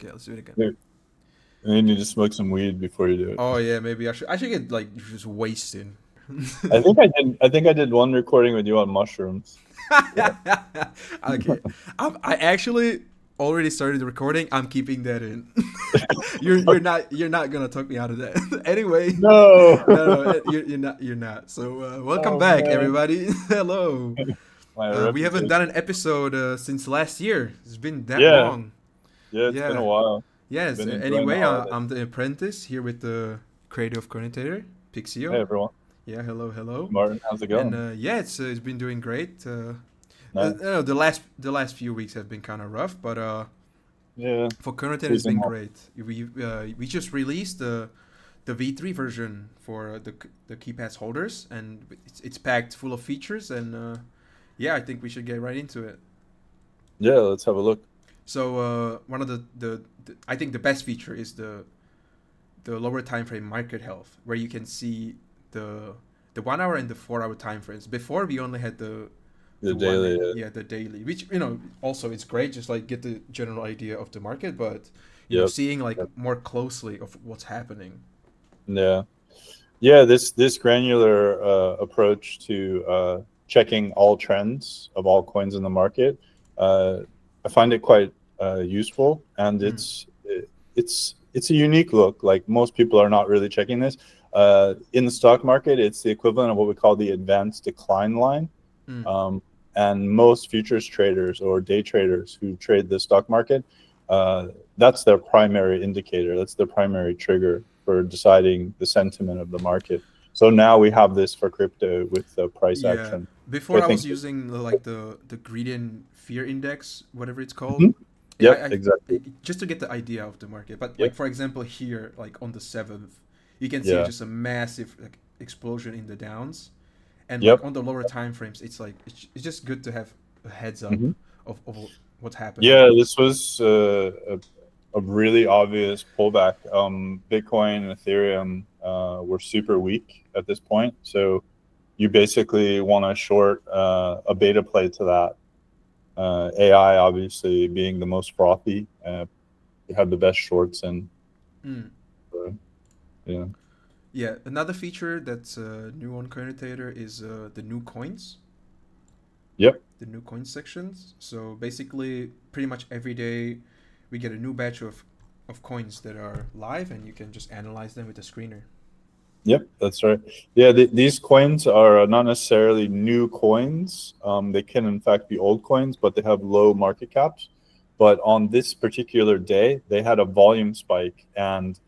Okay, let's do it again. Dude, and you need to smoke some weed before you do it. Oh yeah, maybe I should get like just wasted. I think I did one recording with you on mushrooms. Yeah. Okay, I actually already started the recording. I'm keeping that in. You're not gonna talk me out of that. Anyway, No. no, you're not. So welcome Oh back, man. everybody. Hello. My We haven't reputation. done an episode since last year. It's been that Yeah. long. Yeah, it's been a Yeah. while. Yes. Been enjoying the Anyway, holiday. I'm the apprentice here with the creative coordinator, Hey Pixio. everyone. Yeah. Hello. Hey Hello. Martin, how's it And going? yeah, it's been doing great. Nice. The last few weeks have been kind of rough, but Yeah. for coordinator it's been Seasonal. great. We just released the V3 version for the keypads holders, and it's packed full of features. And yeah, I think we should get right into it. Yeah, let's have a look. So one of the I think the best feature is the lower time frame market health, where you can see the 1 hour and the 4 hour time frames. Before we only had The the one daily. yeah the daily, which also it's great, just like get the general idea of the market, but Yep. seeing like Yep. more closely of what's happening. Yeah. Yeah, this granular approach to checking all trends of all coins in the market, uh, I find it quite useful, and Mm, it's a unique look. Like most people are not really checking this. In the stock market, it's the equivalent of what we call the advanced decline line. mm, Um, and most futures traders or day traders who trade the stock market, that's their primary indicator. That's their primary trigger for deciding the sentiment of the market. So now we have this for crypto with the price yeah, action. So before I I was think, using like the gradient fear index, whatever it's called. Mhm. Yeah, Yep, exactly. just to get the idea of the market. But like Yep, for example, here, like on the 7th, you can see yeah, just a massive like explosion in the downs, and like yep. on the lower time frames, it's like it's just good to have a heads up Mhm. of what's happening. Yeah, this was a really obvious pullback. Bitcoin and Ethereum were super weak at this point, so you basically want to short a beta play to that. AI obviously being the most frothy, you have the best shorts, and Mm. uh, yeah, Yeah, another feature that's new on CoinRotator is the new coins, yep, the new coin sections. So basically, pretty much every day, we get a new batch of coins that are live, and you can just analyze them with a screener. yep, that's right. Yeah, these coins are not necessarily new coins. They can in fact be old coins, but they have low market caps. But on this particular day, they had a volume spike, and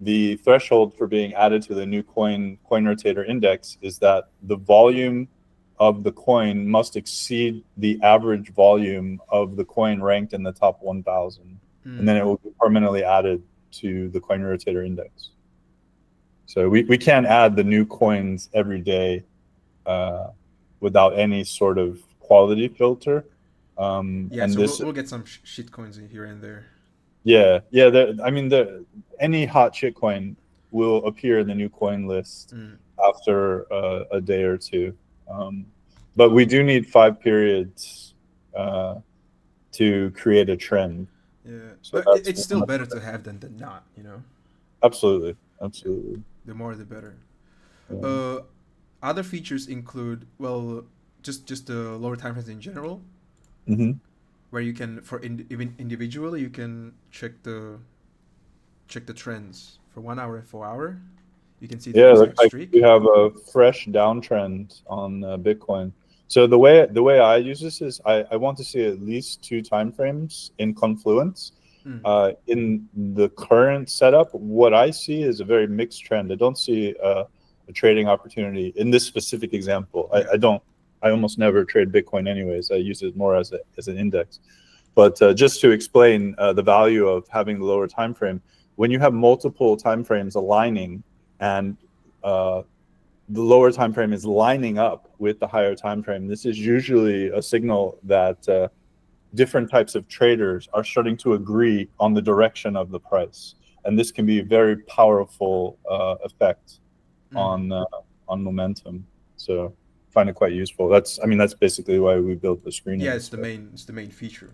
the threshold for being added to the new coin rotator index is that the volume of the coin must exceed the average volume of the coin ranked in the top 1000, and Mm. then it will be permanently added to the coin rotator index. So we can't add the new coins every day uh, without any sort of quality filter. Yeah, And so we'll this, we'll get some shit coins in here and there. yeah, yeah. I mean, any hot shitcoin will appear in the new coin list Mm. after a day or two. Um, but we do need 5 periods uh, to create a trend. Yeah, So but that's it's still one of better to the, have than not. absolutely, Yeah, absolutely. the more the better. Um, Uh, Other features include, well, just the lower time frames in general, mhm. where you can even individually you can check the trends for 1 hour and 4 hour. You can see the Yeah, look exact like we streak. have a fresh downtrend on Bitcoin. So the way I use this is I want to see at least two time frames in confluence. Mm. In the current setup, what I see is a very mixed trend. I don't see a trading opportunity in this specific example. Yeah. I don't. I almost never trade Bitcoin anyways. I use it more as an index. But just to explain the value of having the lower time frame, when you have multiple time frames aligning and uh, the lower time frame is lining up with the higher time frame, this is usually a signal that different types of traders are starting to agree on the direction of the price, and this can be a very powerful effect Mm. on uh, on momentum. So I find it quite useful. That's basically why we built the Yeah, screening. it's the So main it's the main feature.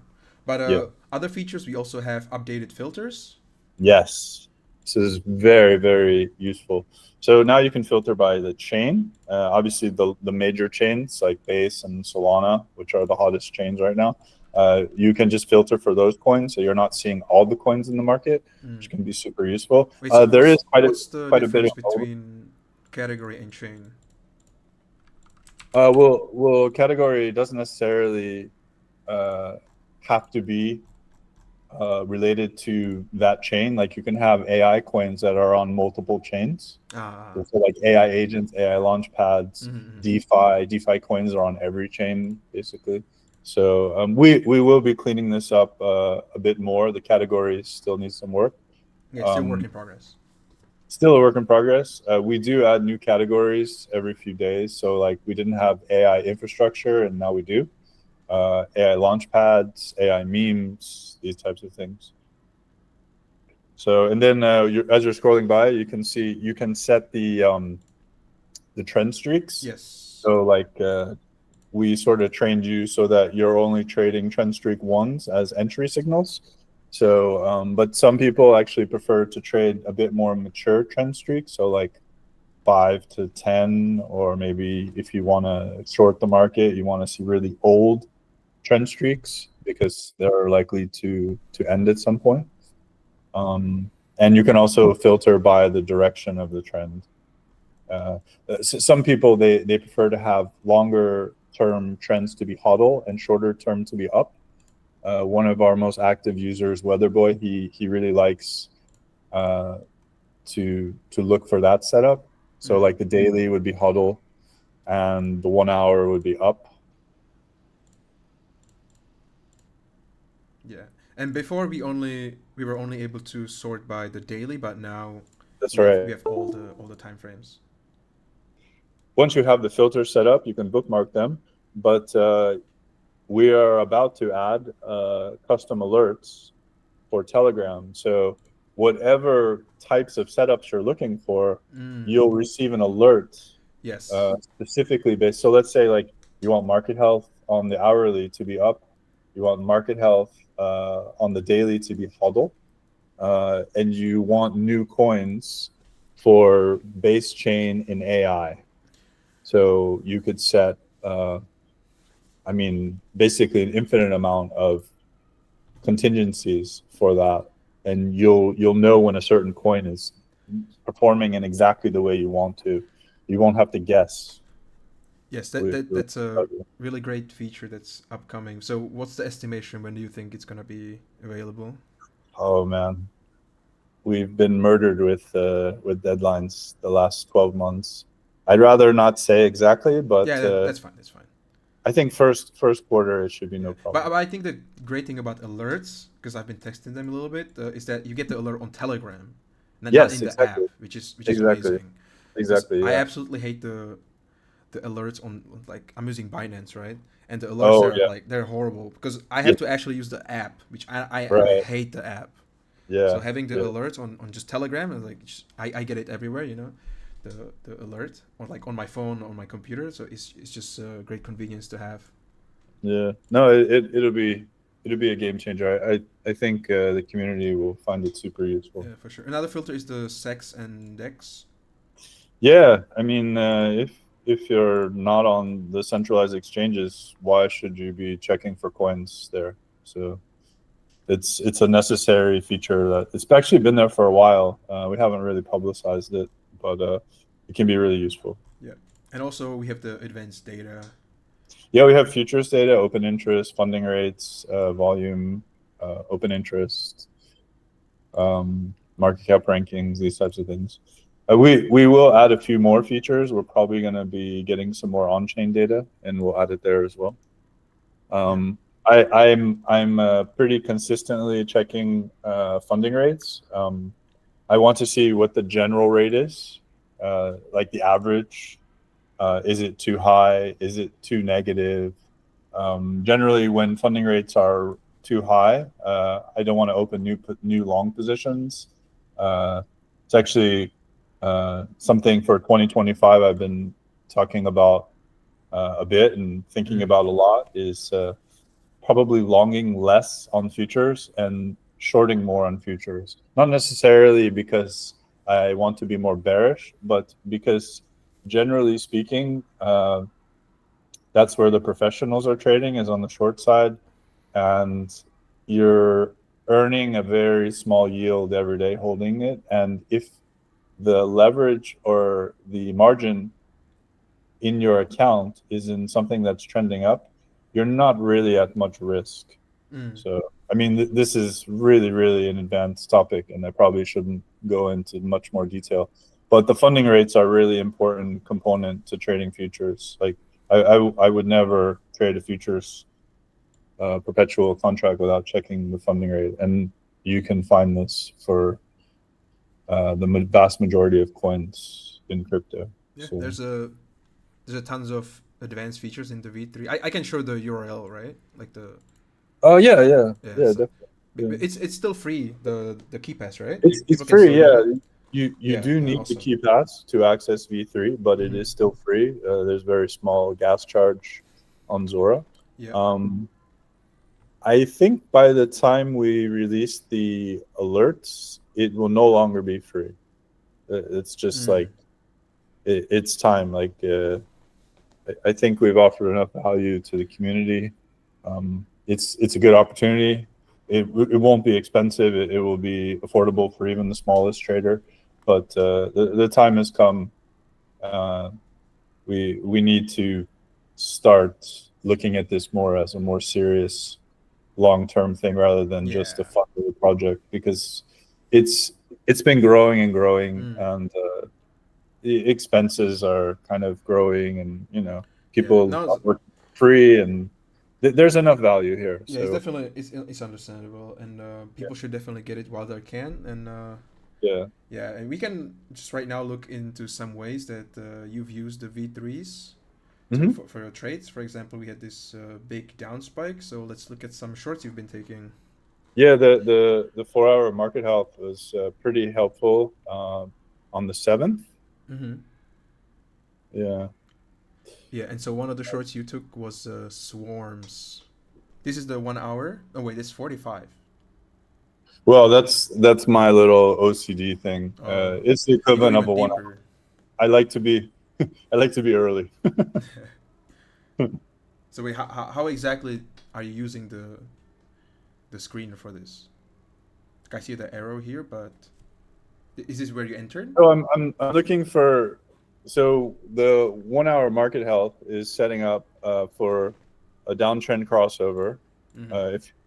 But Yeah. other features, we also have updated filters. Yes. This is very, very useful. So now you can filter by the chain. Obviously, the major chains like Base and Solana, which are the hottest chains right now, you can just filter for those coins, so you're not seeing all the coins in the market, which can be super useful. Wait, so There is what's the quite a bit difference of between category and chain? well, category doesn't necessarily have to be related to that chain. Like you can have AI coins that are on multiple chains. So like AI agents, AI launch pads, DeFi coins are on every chain basically. So we will be cleaning this up a bit more. The categories still need some work. Yeah, still work in progress. Still a work in progress. We do add new categories every few days. So like we didn't have AI infrastructure and now we do. AI launch pads, AI memes, these types of things. So, and then as you're scrolling by, you can see, you can set the trend streaks. Yes. So like we sort of trained you so that you're only trading trend streak ones as entry signals. So, but some people actually prefer to trade a bit more mature trend streaks. So like 5 to 10, or maybe if you want to short the market, you want to see really old trend streaks because they're likely to end at some point. And you can also filter by the direction of the trend. Some people, they prefer to have longer term trends to be hodl and shorter term to be up. One of our most active users, Weatherboy, he really likes to look for that setup. So like the daily would be hodl and the 1 hour would be up. Yeah, and before we were only able to sort by the daily, but now That's we right. have all the time frames. Once you have the filters set up, you can bookmark them. But we are about to add custom alerts for Telegram. So whatever types of setups you're looking for, you'll receive an alert. Yes. Specifically based. So let's say like you want market health on the hourly to be up, you want market health on the daily to be hodl, and you want new coins for base chain in AI. So you could set, I mean, basically an infinite amount of contingencies for that, and you'll know when a certain coin is performing in exactly the way you want to. You won't have to guess. Yes, that's a really great feature that's upcoming. So what's the estimation? When do you think it's gonna be available? Oh man, we've been murdered with deadlines the last 12 months. I'd rather not say exactly, but yeah, that's fine. That's fine. I think first quarter it should be no problem. But I think the great thing about alerts, because I've been testing them a little bit, is that you get the alert on Telegram, and yes, not in exactly. the app, which is amazing. Exactly. I Yeah. absolutely hate the alerts on, like, I'm using Binance, right? And the alerts like they're horrible because I have to actually use the app, which I hate the app. Yeah. So having the alerts on just Telegram, and like I get it everywhere, you know, the alert, or like on my phone, on my computer. So it's just a great convenience to have. Yeah. No, it'll be a game changer. I think the community will find it super useful. Yeah, for sure. Another filter is the sex and dex. Yeah, I mean, if you're not on the centralized exchanges, why should you be checking for coins there? So it's a necessary feature that it's actually been there for a while. We haven't really publicized it, but it can be really useful. Yeah, and also we have the advanced data. Yeah, we have futures data, open interest, funding rates, volume, open interest, market cap rankings, these types of things. We will add a few more features. We're probably going to be getting some more on-chain data, and we'll add it there as well. I'm pretty consistently checking funding rates. I want to see what the general rate is, like the average. Is it too high? Is it too negative? Generally, when funding rates are too high, I don't want to open new long positions. It's actually something for 2025 I've been talking about a bit and thinking about a lot is probably longing less on futures and shorting more on futures. Not necessarily because I want to be more bearish, but because generally speaking, that's where the professionals are trading, is on the short side, and you're earning a very small yield every day holding it. And if the leverage or the margin in your account is in something that's trending up, you're not really at much risk. So, I mean, this is really, really an advanced topic, and I probably shouldn't go into much more detail. But the funding rates are a really important component to trading futures. Like, I would never trade a futures perpetual contract without checking the funding rate, and you can find this for the vast majority of coins in crypto. Yeah, So. there's a tons of advanced features in the V3. I can show the URL, right? Like the Oh yeah, yeah, yeah. yeah, So definitely. Yeah. it's still free, the key pass, right? It's People can free, still get yeah. it. You Yeah, do need the awesome. key pass to access V3, but it is still free. There's very small gas charge on Zora. Yeah. I think by the time we release the alerts, it will no longer be free. It's just like it's time. Like I think we've offered enough value to the community. It's a good opportunity. It won't be expensive. It will be affordable for even the smallest trader. But the time has come. We need to start looking at this more as a more serious long-term thing rather than just a fun little project, because it's been growing and growing, and the expenses are kind of growing, and people are working free, and there's enough value here. Yeah, So it's definitely it's understandable, and people should definitely get it while they can, and yeah, and we can just right now look into some ways that you've used the V3s for your trades. For example, we had this big down spike, so let's look at some shorts you've been taking. Yeah, the 4-hour market health was pretty helpful on the 7th. Yeah. Yeah, and so one of the shorts you took was swarms. This is the 1 hour. Oh wait, it's 45. Well, that's my little OCD thing. It's the You go equivalent of even a 1 deeper. I like to be I like to be early. So wait, how exactly are you using the screen for this? Like I see the arrow here, but is this where you entered? So I'm looking for. So the 1 hour market health is setting up for a downtrend crossover.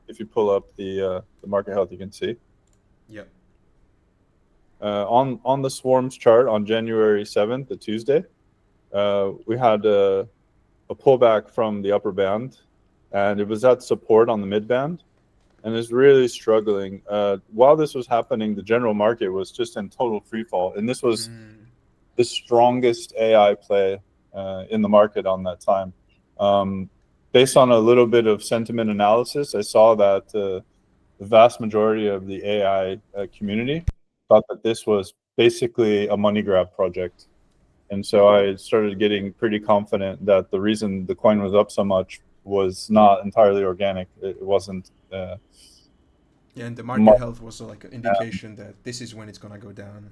If you pull up the market health, you can see. Yep. On the swarms chart on January 7th, the Tuesday, we had a pullback from the upper band, and it was at support on the mid band, and is really struggling. While this was happening, the general market was just in total free fall, and this was the strongest AI play in the market on that time. Based on a little bit of sentiment analysis, I saw that the vast majority of the AI community thought that this was basically a money grab project. And so I started getting pretty confident that the reason the coin was up so much was not entirely organic. It wasn't. Yeah, and the market health was like an indication that this is when it's gonna go down.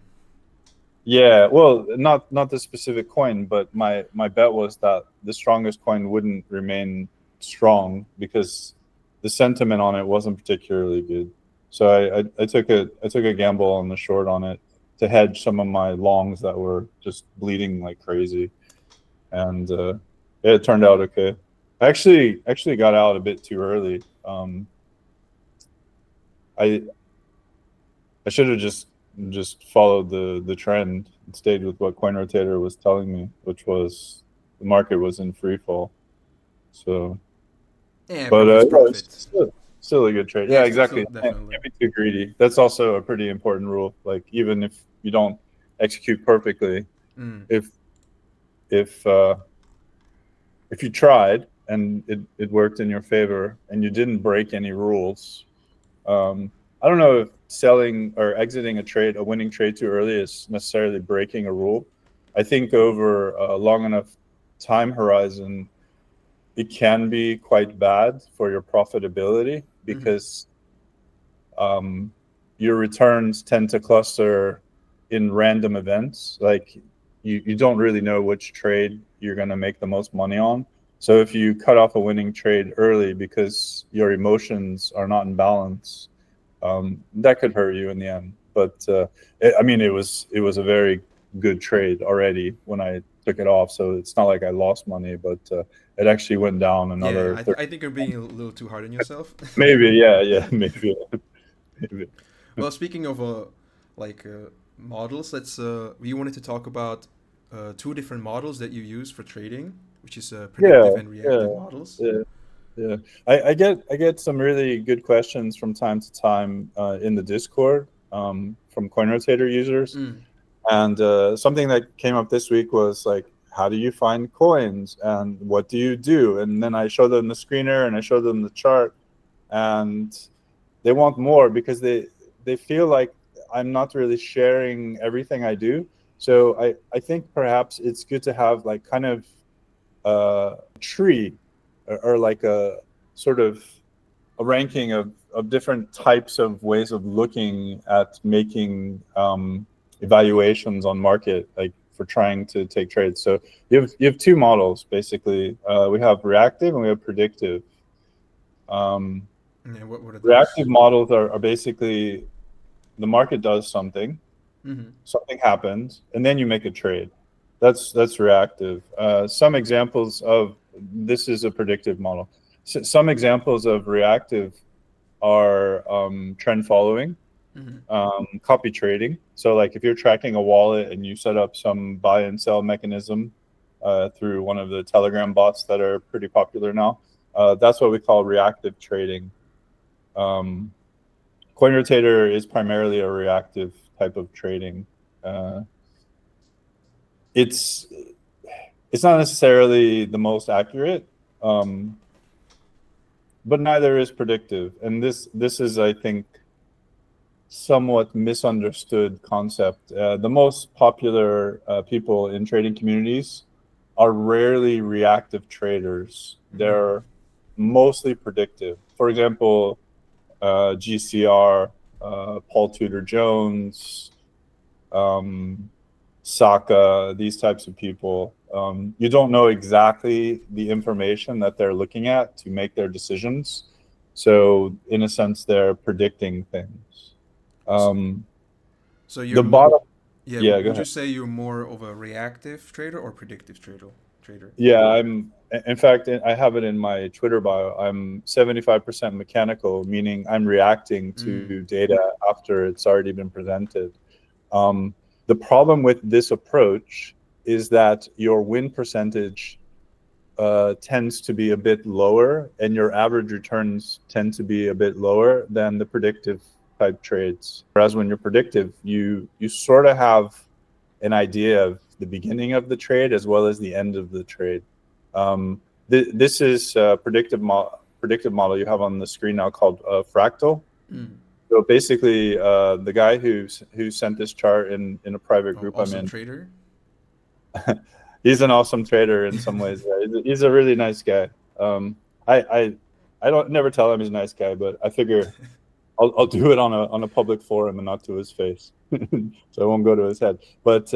Yeah, well, not the specific coin, but my bet was that the strongest coin wouldn't remain strong because the sentiment on it wasn't particularly good. So I took a gamble on the short on it to hedge some of my longs that were just bleeding like crazy, and it turned out okay. I actually got out a bit too early. I should have just followed the trend and stayed with what CoinRotator was telling me, which was the market was in free fall. So, yeah, but profits. Still a good trade. Yeah, exactly. Can't be too greedy. That's also a pretty important rule. Like, even if you don't execute perfectly, if you tried and it worked in your favor and you didn't break any rules, I don't know if selling or exiting a winning trade too early is necessarily breaking a rule. I think over a long enough time horizon, it can be quite bad for your profitability because your returns tend to cluster in random events. Like you don't really know which trade you're going to make the most money on. So if you cut off a winning trade early because your emotions are not in balance, that could hurt you in the end. But it was a very good trade already when I took it off. So it's not like I lost money, but it actually went down another. Yeah, I think you're being a little too hard on yourself. Maybe, yeah, maybe. Maybe. Well, speaking of like models, let's we wanted to talk about two different models that you use for trading, which is predictive and reactive models. Yeah. I get some really good questions from time to time in the Discord from CoinRotator users. And something that came up this week was like, how do you find coins and what do you do? And then I show them the screener and I show them the chart, and they want more because they feel like I'm not really sharing everything I do. So I think perhaps it's good to have like kind of a tree or like a sort of a ranking of different types of ways of looking at making evaluations on market, like for trying to take trades. So you have two models basically. We have reactive and we have predictive. Yeah, what are those? Reactive models are basically the market does something, something happens, and then you make a trade. That's reactive. Some examples of this is a predictive model. So some examples of reactive are trend following, copy trading. So like if you're tracking a wallet and you set up some buy and sell mechanism through one of the Telegram bots that are pretty popular now, that's what we call reactive trading. CoinRotator is primarily a reactive type of trading. It's not necessarily the most accurate, but neither is predictive. And this is, I think, somewhat misunderstood concept. The most popular people in trading communities are rarely reactive traders. They're mostly predictive. For example, GCR, Paul Tudor Jones, Saka, these types of people. You don't know exactly the information that they're looking at to make their decisions. So in a sense, they're predicting things. So you're the bottom. Yeah, Go would you ahead. say you're more of a reactive trader or predictive trader? Yeah, in fact, I have it in my Twitter bio. I'm 75% mechanical, meaning I'm reacting to data after it's already been presented. The problem with this approach is that your win percentage tends to be a bit lower, and your average returns tend to be a bit lower than the predictive type trades. Whereas when you're predictive, you sort of have an idea of the beginning of the trade as well as the end of the trade. This is a predictive model you have on the screen now called fractal. So basically, the guy who sent this chart in a private group I'm in. Trader. He's an awesome trader in some ways. Yeah. He's a really nice guy. I don't never tell him he's a nice guy, but I figure I'll do it on a public forum and not to his face, so I won't go to his head. But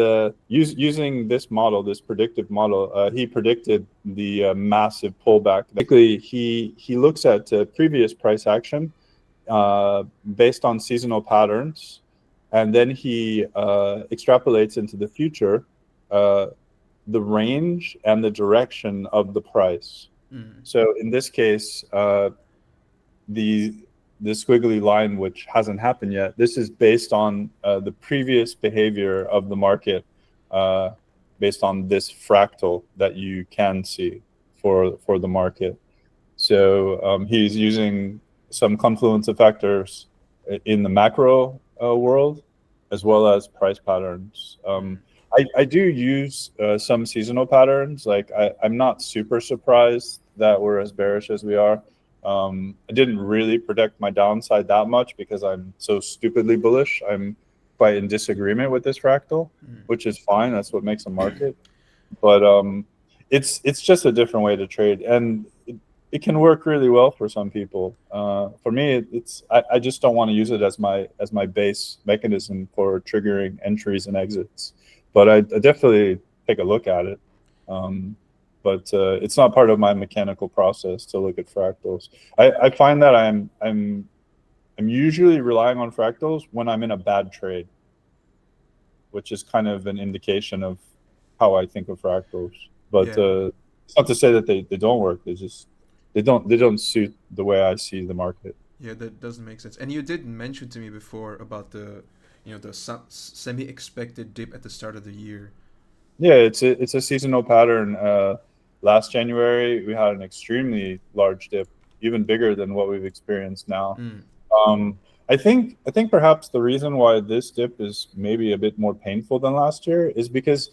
using this model, this predictive model, he predicted the massive pullback. Basically, he looks at previous price action based on seasonal patterns, and then he extrapolates into the future the range and the direction of the price. So in this case, the squiggly line, which hasn't happened yet, this is based on the previous behavior of the market, based on this fractal that you can see for the market. So he's using some confluence of factors in the macro world, as well as price patterns. I do use some seasonal patterns. Like I'm not super surprised that we're as bearish as we are. I didn't really predict my downside that much because I'm so stupidly bullish. I'm quite in disagreement with this fractal, which is fine. That's what makes a market. But it's just a different way to trade, and it can work really well for some people. For me, I just don't want to use it as my base mechanism for triggering entries and exits. But I definitely take a look at it. But it's not part of my mechanical process to look at fractals. I find that I'm usually relying on fractals when I'm in a bad trade, which is kind of an indication of how I think of fractals. But Yeah. it's not to say that they don't work. They don't suit the way I see the market. Yeah, that doesn't make sense. And you did mention to me before about the, the semi-expected dip at the start of the year. Yeah, it's a seasonal pattern. Last January we had an extremely large dip, even bigger than what we've experienced now. Mm. I think perhaps the reason why this dip is maybe a bit more painful than last year is because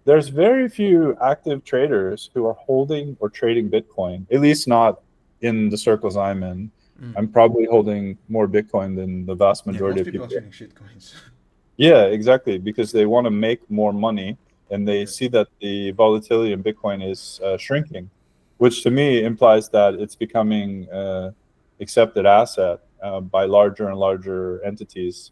there's very few active traders who are holding or trading Bitcoin, at least not in the circles I'm in. Mm. I'm probably holding more Bitcoin than the vast Yeah, majority most of people are people. trading shitcoins. Yeah, exactly, because they want to make more money and they Yeah. see that the volatility in Bitcoin is shrinking, which to me implies that it's becoming accepted asset by larger and larger entities,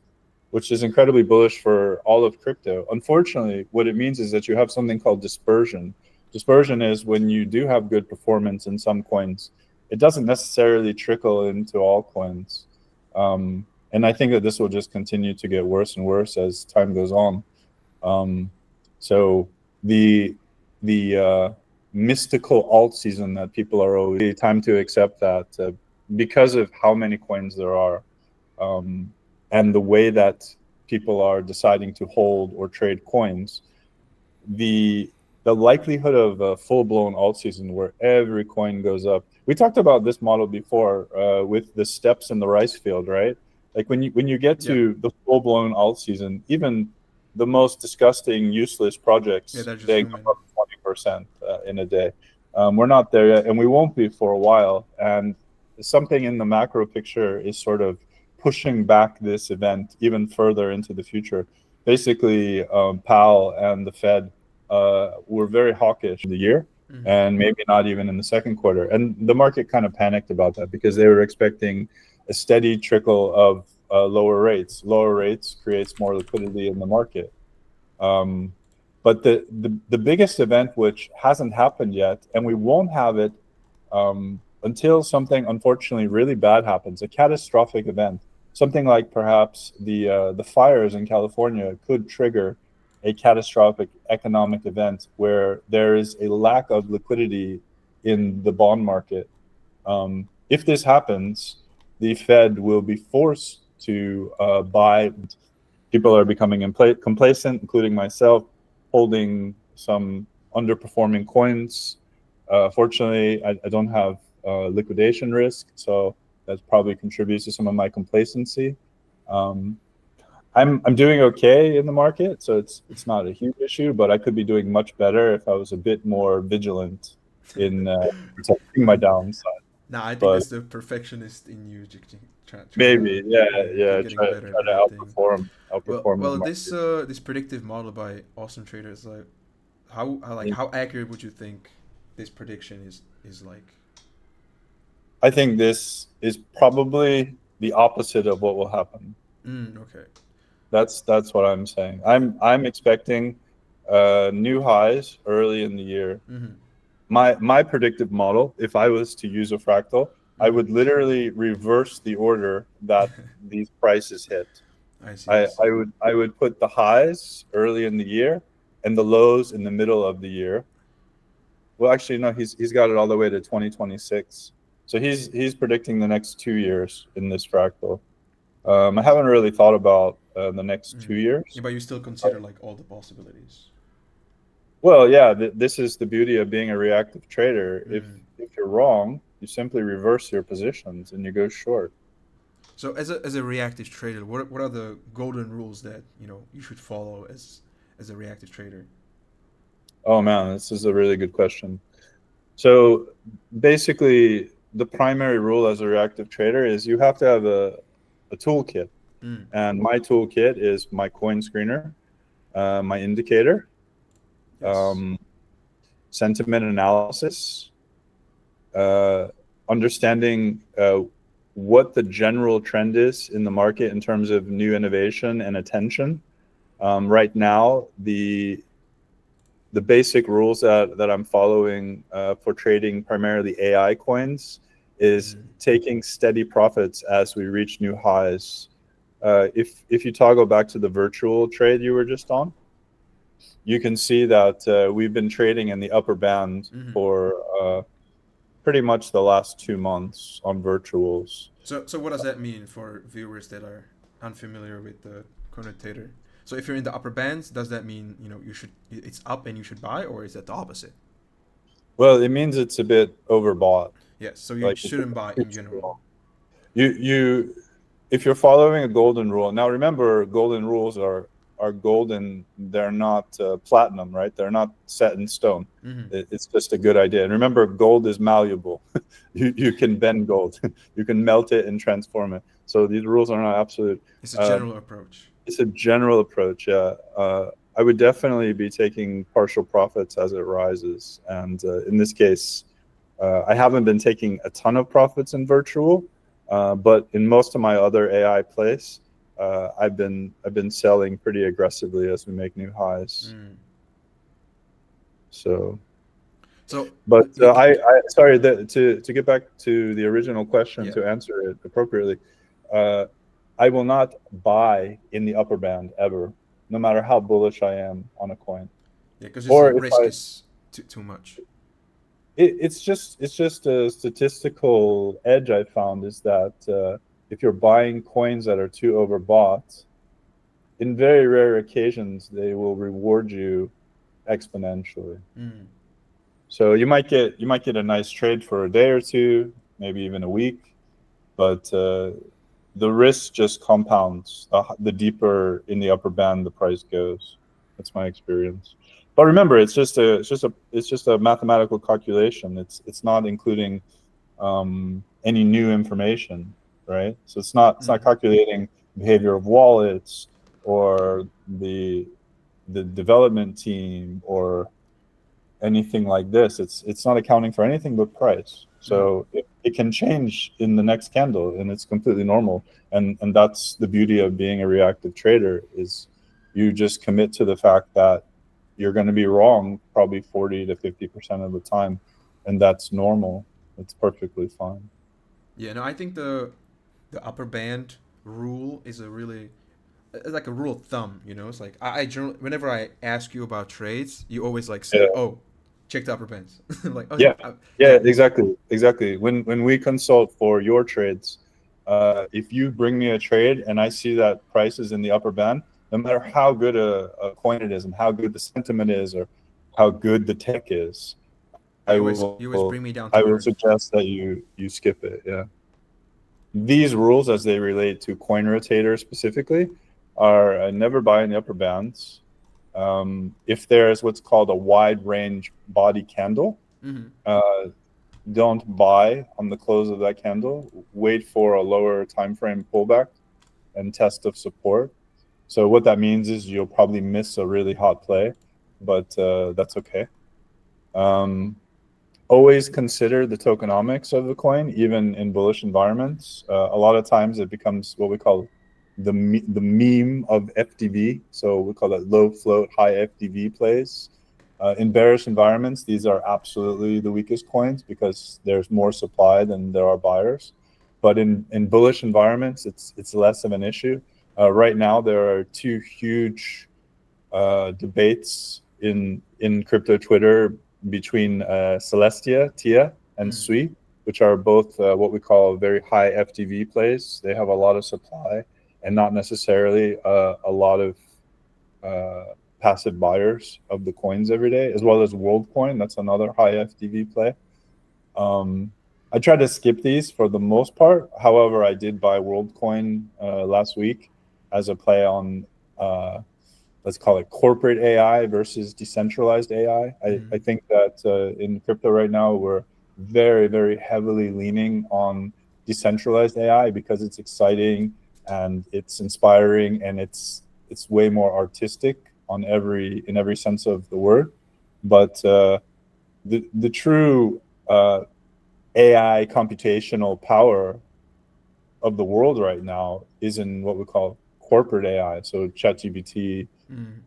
which is incredibly bullish for all of crypto. Unfortunately, what it means is that you have something called dispersion. Dispersion is when you do have good performance in some coins, it doesn't necessarily trickle into all coins. And I think that this will just continue to get worse and worse as time goes on. So the mystical alt season that people are always time to accept that because of how many coins there are, and the way that people are deciding to hold or trade coins, the likelihood of a full-blown alt season where every coin goes up. We talked about this model before with the steps in the rice field, right? Like when you get to the full-blown alt season, even the most disgusting, useless Yeah, projects, they're just they go booming. up 20% in a day. We're not there yet, and we won't be for a while. And something in the macro picture is sort of pushing back this event even further into the future. Basically, Powell and the Fed were very hawkish the year, Mm. and maybe not even in the second quarter. And the market kind of panicked about that because they were expecting a steady trickle of lower rates. Lower rates creates more liquidity in the market. But the biggest event, which hasn't happened yet, and we won't have it until something unfortunately really bad happens, a catastrophic event, something like perhaps the fires in California could trigger a catastrophic economic event where there is a lack of liquidity in the bond market. If this happens, the Fed will be forced to buy. People are becoming complacent, including myself, holding some underperforming coins. Fortunately, I don't have liquidation risk, so that probably contributes to some of my complacency. I'm doing okay in the market, so it's not a huge issue, but I could be doing much better if I was a bit more vigilant in protecting my downside. Nah, I think But that's the perfectionist in you, trying to maybe, yeah, keep yeah, getting better at try to everything. outperform the Well, this market. this predictive model by Awesome Trader is like, how accurate would you think this prediction is like? I think this is probably the opposite of what will happen. Okay. That's what I'm saying. I'm expecting new highs early in the year. Mm-hmm. My predictive model, if I was to use a fractal, I Mm-hmm. would literally reverse the order that these prices hit. I see. I see. I would put the highs early in the year and the lows in the middle of the year. Well, actually, no, he's got it all the way to 2026. So he's predicting the next 2 years in this fractal. I haven't really thought about the next Mm. 2 years. Yeah, but you still consider like all the possibilities. Well, yeah, this is the beauty of being a reactive trader. Mm. If you're wrong, you simply reverse your positions and you go short. So as a reactive trader, what are the golden rules that you should follow as a reactive trader? Oh man, this is a really good question. So basically, the primary rule as a reactive trader is you have to have a toolkit. Mm. And my toolkit is my coin screener, my indicator, Yes. um, sentiment analysis, understanding what the general trend is in the market in terms of new innovation and attention. Right now, the basic rules that I'm following for trading primarily AI coins is taking steady profits as we reach new highs. If you toggle back to the virtual trade you were just on, you can see that we've been trading in the upper band for pretty much the last 2 months on virtuals. So what does that mean for viewers that are unfamiliar with the CoinRotator? So if you're in the upper bands, does that mean it's up and you should buy, or is that the opposite? Well, it means it's a bit overbought. Yes, so you shouldn't buy in general. You if you're following a golden rule. Now remember, golden rules are golden. They're not platinum, right? They're not set in stone. It's just a good idea. And remember, gold is malleable. you can bend gold. You can melt it and transform it. So these rules are not absolute. It's a general approach. It's a general approach, yeah. I would definitely be taking partial profits as it rises. And in this case, I haven't been taking a ton of profits in virtual, but in most of my other AI plays, I've been selling pretty aggressively as we make new highs. But I sorry, to get back to the original question, to answer it appropriately, I will not buy in the upper band ever, no matter how bullish I am on a coin. Yeah, because the risk is too much. It's just a statistical edge I found, is that if you're buying coins that are too overbought, in very rare occasions they will reward you exponentially. So you might get a nice trade for a day or two, maybe even a week, but the risk just compounds the deeper in the upper band the price goes. That's my experience. But remember, it's just a mathematical calculation. It's not including any new information, right? So it's not calculating behavior of wallets or the development team or anything like this. It's not accounting for anything but price. So it can change in the next candle, and it's completely normal. And that's the beauty of being a reactive trader, is you just commit to the fact that you're going to be wrong probably 40 to 50% of the time, and that's normal. It's perfectly fine. Yeah, no, I think the upper band rule is like a rule of thumb. It's like I generally, whenever I ask you about trades, you always like say, "Oh, check the upper bands." Like, oh, yeah, exactly. When we consult for your trades, if you bring me a trade and I see that price is in the upper band, no matter how good a coin it is and how good the sentiment is or how good the tech is, you always bring me down to I will suggest that you skip it. Yeah. These rules, as they relate to CoinRotator specifically, are never buy in the upper bands. If there's what's called a wide range body candle, don't buy on the close of that candle. Wait for a lower time frame pullback and test of support. So what that means is you'll probably miss a really hot play, but that's okay. Always consider the tokenomics of the coin, even in bullish environments. A lot of times it becomes what we call the meme of FDV. So we call that low float, high FDV plays. In bearish environments, these are absolutely the weakest coins because there's more supply than there are buyers. But in bullish environments, it's less of an issue. Right now, there are two huge debates in crypto Twitter between Celestia, Tia, and Sui, which are both what we call very high FDV plays. They have a lot of supply and not necessarily a lot of passive buyers of the coins every day, as well as WorldCoin. That's another high FDV play. I try to skip these for the most part. However, I did buy WorldCoin last week as a play on, let's call it corporate AI versus decentralized AI. I think that in crypto right now, we're very, very heavily leaning on decentralized AI because it's exciting and it's inspiring and it's way more artistic in every sense of the word. But the true AI computational power of the world right now is in what we call corporate AI. So ChatGPT, Mm.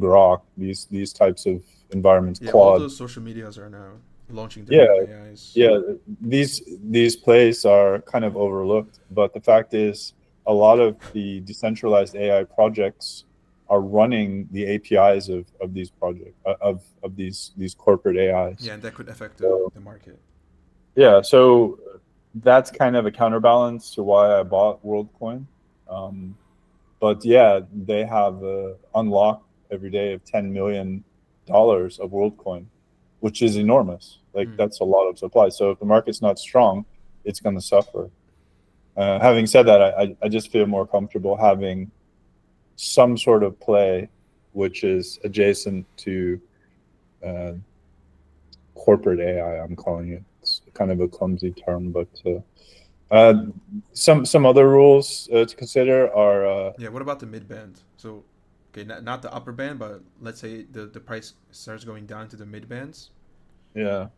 Grok, these types of environments, Yeah, all Claude. those social medias are now launching their Yeah, own AIs. yeah. These plays are kind of overlooked, but the fact is, a lot of the decentralized AI projects are running the APIs of these projects of these corporate AIs. Yeah, and that could affect So the market. yeah, so that's kind of a counterbalance to why I bought WorldCoin. Um, but yeah, they have unlocked every day of $10 million of WorldCoin, which is enormous. Like Mm. that's a lot of supply. So if the market's not strong, it's going to suffer. Having said that, I just feel more comfortable having some sort of play which is adjacent to uh, corporate AI. I'm calling it. It's kind of a clumsy term, but uh, some other rules to consider are Yeah, what about the mid band? So, okay, not the upper band, but let's say the price starts going down to the mid bands. yeah.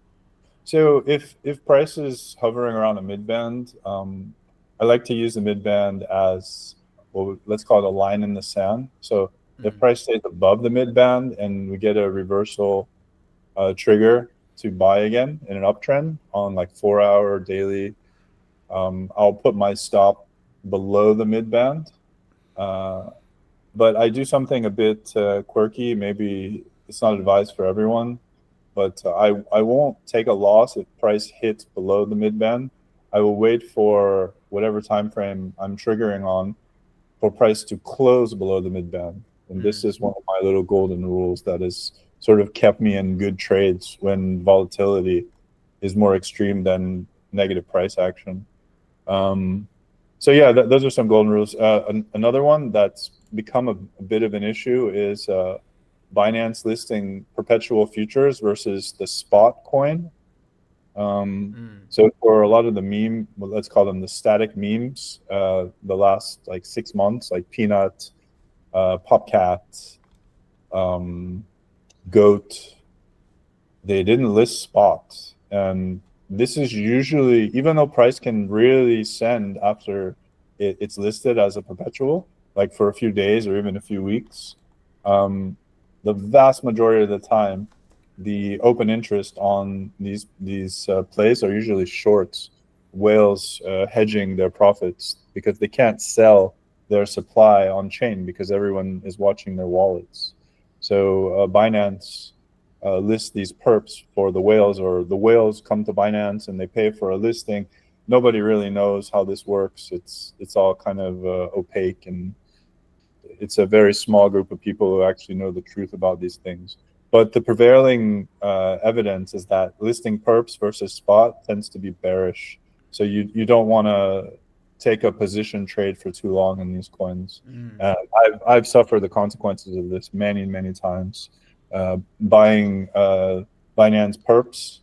So if price is hovering around a mid band, I like to use the mid band as, well, let's call it a line in the sand. So if Mm. price stays above the mid band and we get a reversal trigger to buy again in an uptrend on like 4 hour daily, I'll put my stop below the mid band. Uh, but I do something a bit quirky. Maybe it's not advised for everyone, but I won't take a loss if price hits below the mid band. I will wait for whatever time frame I'm triggering on for price to close below the mid band. And this Mm. is one of my little golden rules that has sort of kept me in good trades when volatility is more extreme than negative price action. Um, so yeah, those are some golden rules. Another one that's become a bit of an issue is Binance listing perpetual futures versus the spot coin. Mm. So for a lot of the well, let's call them the static memes, the last like 6 months, like Peanut, Popcat, um, Goat, they didn't list spots. And this is usually, even though price can really send after it's listed as a perpetual, like for a few days or even a few weeks, um, the vast majority of the time, the open interest on these plays are usually shorts, whales hedging their profits because they can't sell their supply on chain because everyone is watching their wallets. So Binance list these perps for the whales, or the whales come to Binance and they pay for a listing. Nobody really knows how this works. It's all kind of opaque, and it's a very small group of people who actually know the truth about these things. But the prevailing evidence is that listing perps versus spot tends to be bearish. So you don't want to take a position trade for too long in these coins. Mm. I've suffered the consequences of this many times. Buying Binance perps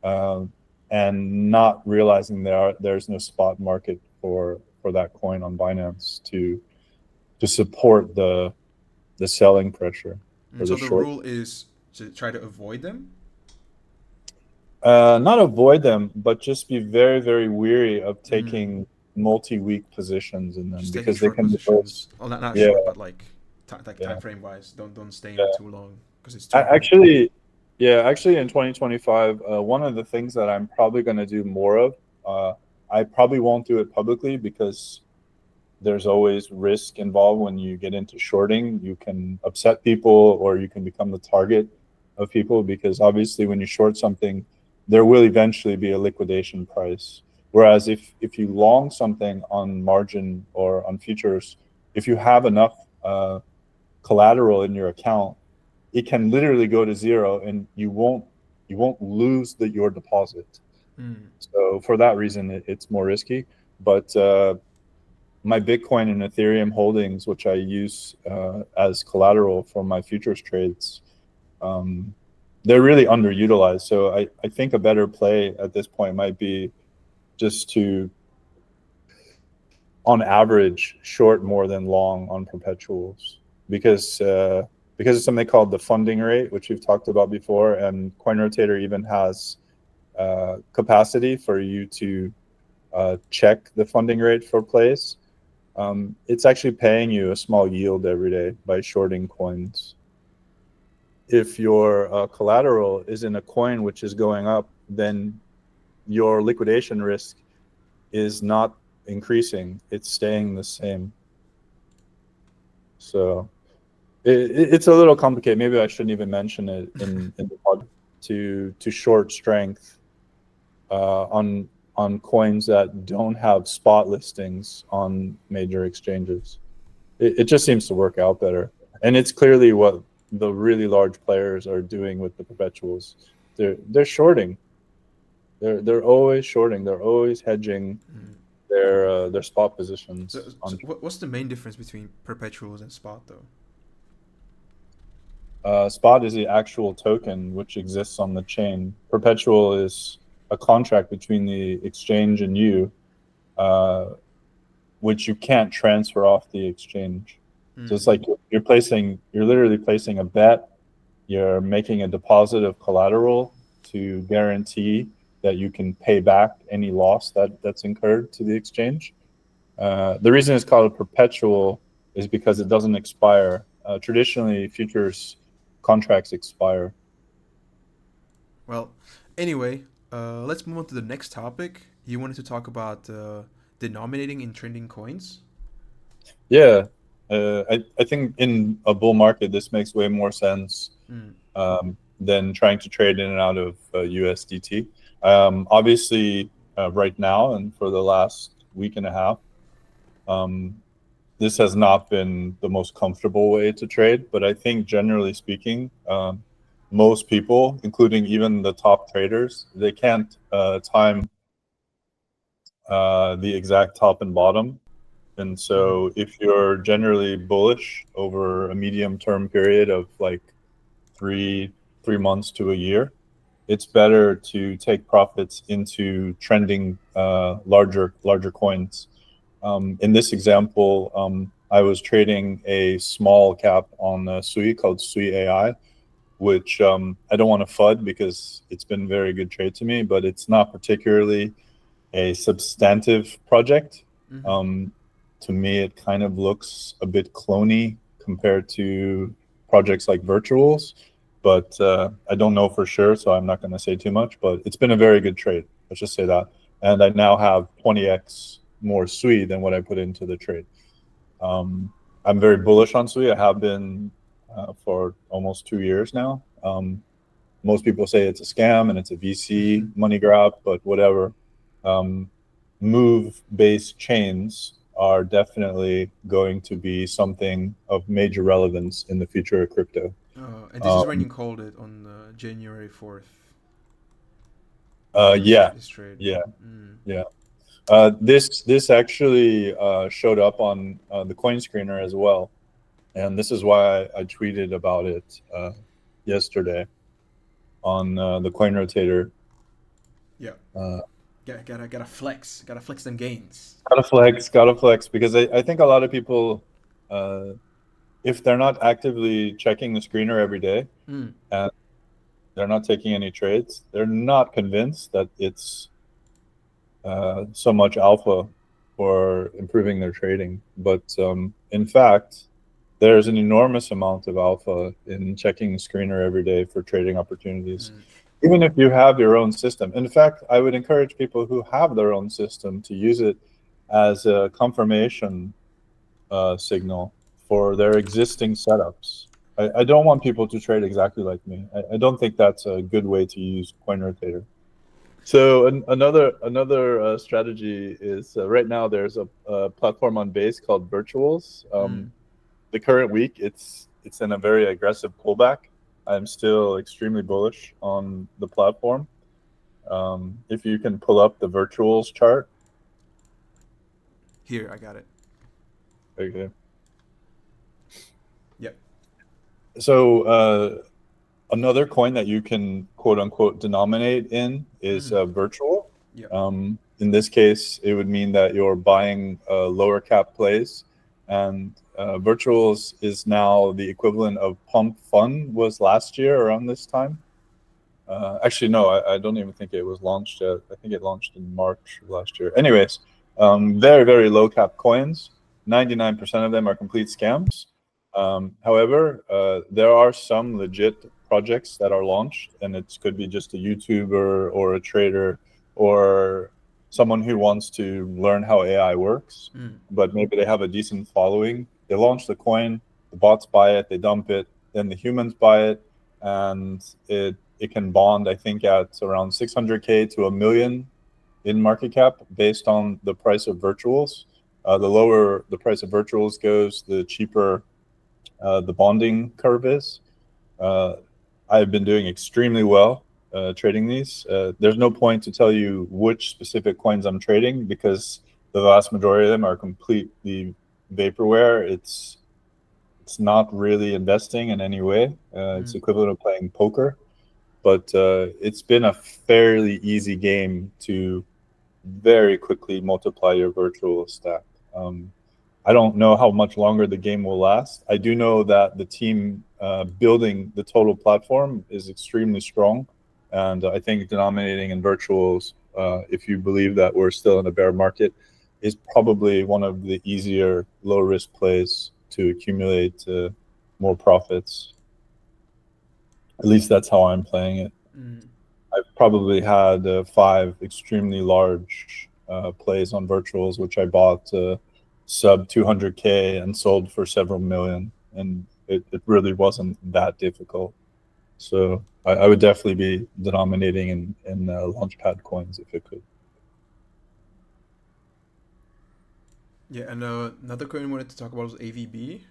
uh, and not realizing there's no spot market for that coin on Binance to support the selling pressure or And the so the short. rule is to try to avoid them. Not avoid them, but just be very weary of Mm. taking multi-week positions in them Just taking because they short can reverse. positions. Well, not Yeah, short, but like like yeah, time frame wise. Don't stay in yeah. it too long because it's too hard. Actually, yeah, actually, in 2025, one of the things that I'm probably going to do more of, I probably won't do it publicly because there's always risk involved when you get into shorting. You can upset people or you can become the target of people because obviously when you short something, there will eventually be a liquidation price. Whereas if you long something on margin or on futures, if you have enough collateral in your account, it can literally go to zero and you won't lose your deposit. Mm. So for that reason, it's more risky. But my Bitcoin and Ethereum holdings, which I use as collateral for my futures trades, um, they're really underutilized. So I think a better play at this point might be just to, on average, short more than long on perpetuals because because it's something called the funding rate, which we've talked about before, and CoinRotator even has capacity for you to check the funding rate for plays. It's actually paying you a small yield every day by shorting coins. If your collateral is in a coin which is going up, then your liquidation risk is not increasing, it's staying the same. So it's a little complicated. Maybe I shouldn't even mention it in the pod. To short strength on coins that don't have spot listings on major exchanges. It just seems to work out better, and it's clearly what the really large players are doing with the perpetuals. They're shorting. They're always shorting. They're always hedging their spot positions. So what's the main difference between perpetuals and spot, though? Spot is the actual token which exists on the chain. Perpetual is a contract between the exchange and you, which you can't transfer off the exchange. So it's like you're literally placing a bet. You're making a deposit of collateral to guarantee that you can pay back any loss that's incurred to the exchange. The reason it's called a perpetual is because it doesn't expire. Traditionally, futures contracts expire. Well, anyway, let's move on to the next topic. You wanted to talk about denominating in trending coins? Yeah, I think in a bull market, this makes way more sense than trying to trade in and out of USDT. Obviously, right now and for the last week and a half, this has not been the most comfortable way to trade, but I think generally speaking, most people, including even the top traders, they can't time the exact top and bottom. And so if you're generally bullish over a medium term period of like three months to a year, it's better to take profits into trending larger coins. In this example, I was trading a small cap on Sui called Sui AI, which I don't want to FUD because it's been a very good trade to me, but it's not particularly a substantive project. To me, it kind of looks a bit cloney compared to projects like Virtuals, but I don't know for sure, so I'm not going to say too much, but it's been a very good trade. Let's just say that. And I now have 20x more Sui than what I put into the trade. I'm very bullish on Sui. I have been for almost 2 years now. Most people say it's a scam and it's a VC money grab, but whatever. Move-based chains are definitely going to be something of major relevance in the future of crypto. And this is when you called it on January 4th. Yeah. This trade. Yeah. Yeah. This actually showed up on the coin screener as well, and this is why I tweeted about it yesterday on the CoinRotator. Yeah. Gotta flex them gains. Gotta flex, because I think a lot of people, if they're not actively checking the screener every day and they're not taking any trades, they're not convinced that it's so much alpha for improving their trading. But in fact, there's an enormous amount of alpha in checking the screener every day for trading opportunities, even if you have your own system. In fact, I would encourage people who have their own system to use it as a confirmation signal for their existing setups. I don't want people to trade exactly like me. I don't think that's a good way to use CoinRotator. So another strategy is right now there's a platform on Base called Virtuals. The current week it's in a very aggressive pullback. I'm still extremely bullish on the platform. If you can pull up the Virtuals chart. Here, I got it. Okay. Yep. So another coin that you can quote unquote denominate in is virtual. Yep. In this case, it would mean that you're buying lower cap plays and virtuals is now the equivalent of Pumpfun was last year around this time. Actually, no, I don't even think it was launched yet. I think it launched in March of last year. Anyways, very, very low cap coins. 99% of them are complete scams. However, there are some legit projects that are launched, and it could be just a YouTuber or a trader or someone who wants to learn how AI works, but maybe they have a decent following. They launch the coin, the bots buy it, they dump it, then the humans buy it, and it can bond, I think, at around 600K to $1 million in market cap based on the price of virtuals. The lower the price of virtuals goes, the cheaper the bonding curve is. I've been doing extremely well trading these. There's no point to tell you which specific coins I'm trading because the vast majority of them are completely vaporware. It's not really investing in any way. It's equivalent of playing poker, but it's been a fairly easy game to very quickly multiply your virtual stack. I don't know how much longer the game will last. I do know that the team building the total platform is extremely strong. And I think denominating in virtuals, if you believe that we're still in a bear market, is probably one of the easier low risk plays to accumulate more profits. At least that's how I'm playing it. I've probably had 5 extremely large plays on virtuals, which I bought sub 200K and sold for several million, and it really wasn't that difficult. So I would definitely be denominating in Launchpad coins if it could. Yeah, and another coin we wanted to talk about was AVB.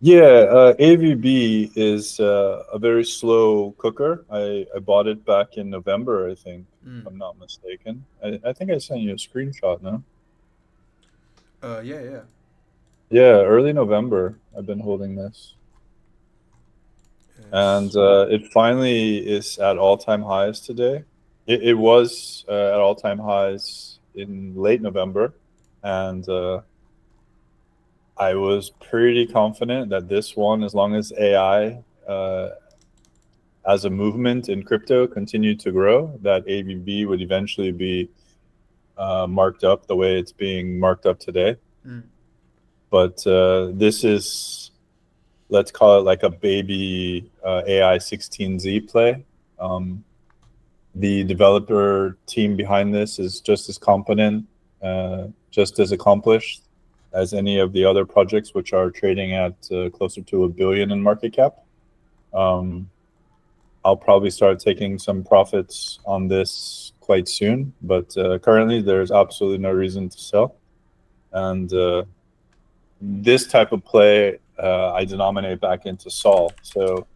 Yeah, AVB is a very slow cooker. I bought it back in November, I think, if I'm not mistaken. I think I sent you a screenshot, no? Yeah. Yeah, early November, I've been holding this. And it finally is at all-time highs today. It was at all-time highs in late November, and I was pretty confident that this one, as long as AI as a movement in crypto continued to grow, that AVB would eventually be marked up the way it's being marked up today. But this is, let's call it like a baby AI 16Z play. The developer team behind this is just as competent, just as accomplished as any of the other projects, which are trading at closer to $1 billion in market cap. I'll probably start taking some profits on this quite soon, but currently there's absolutely no reason to sell. And this type of play, I denominate back into Sol. So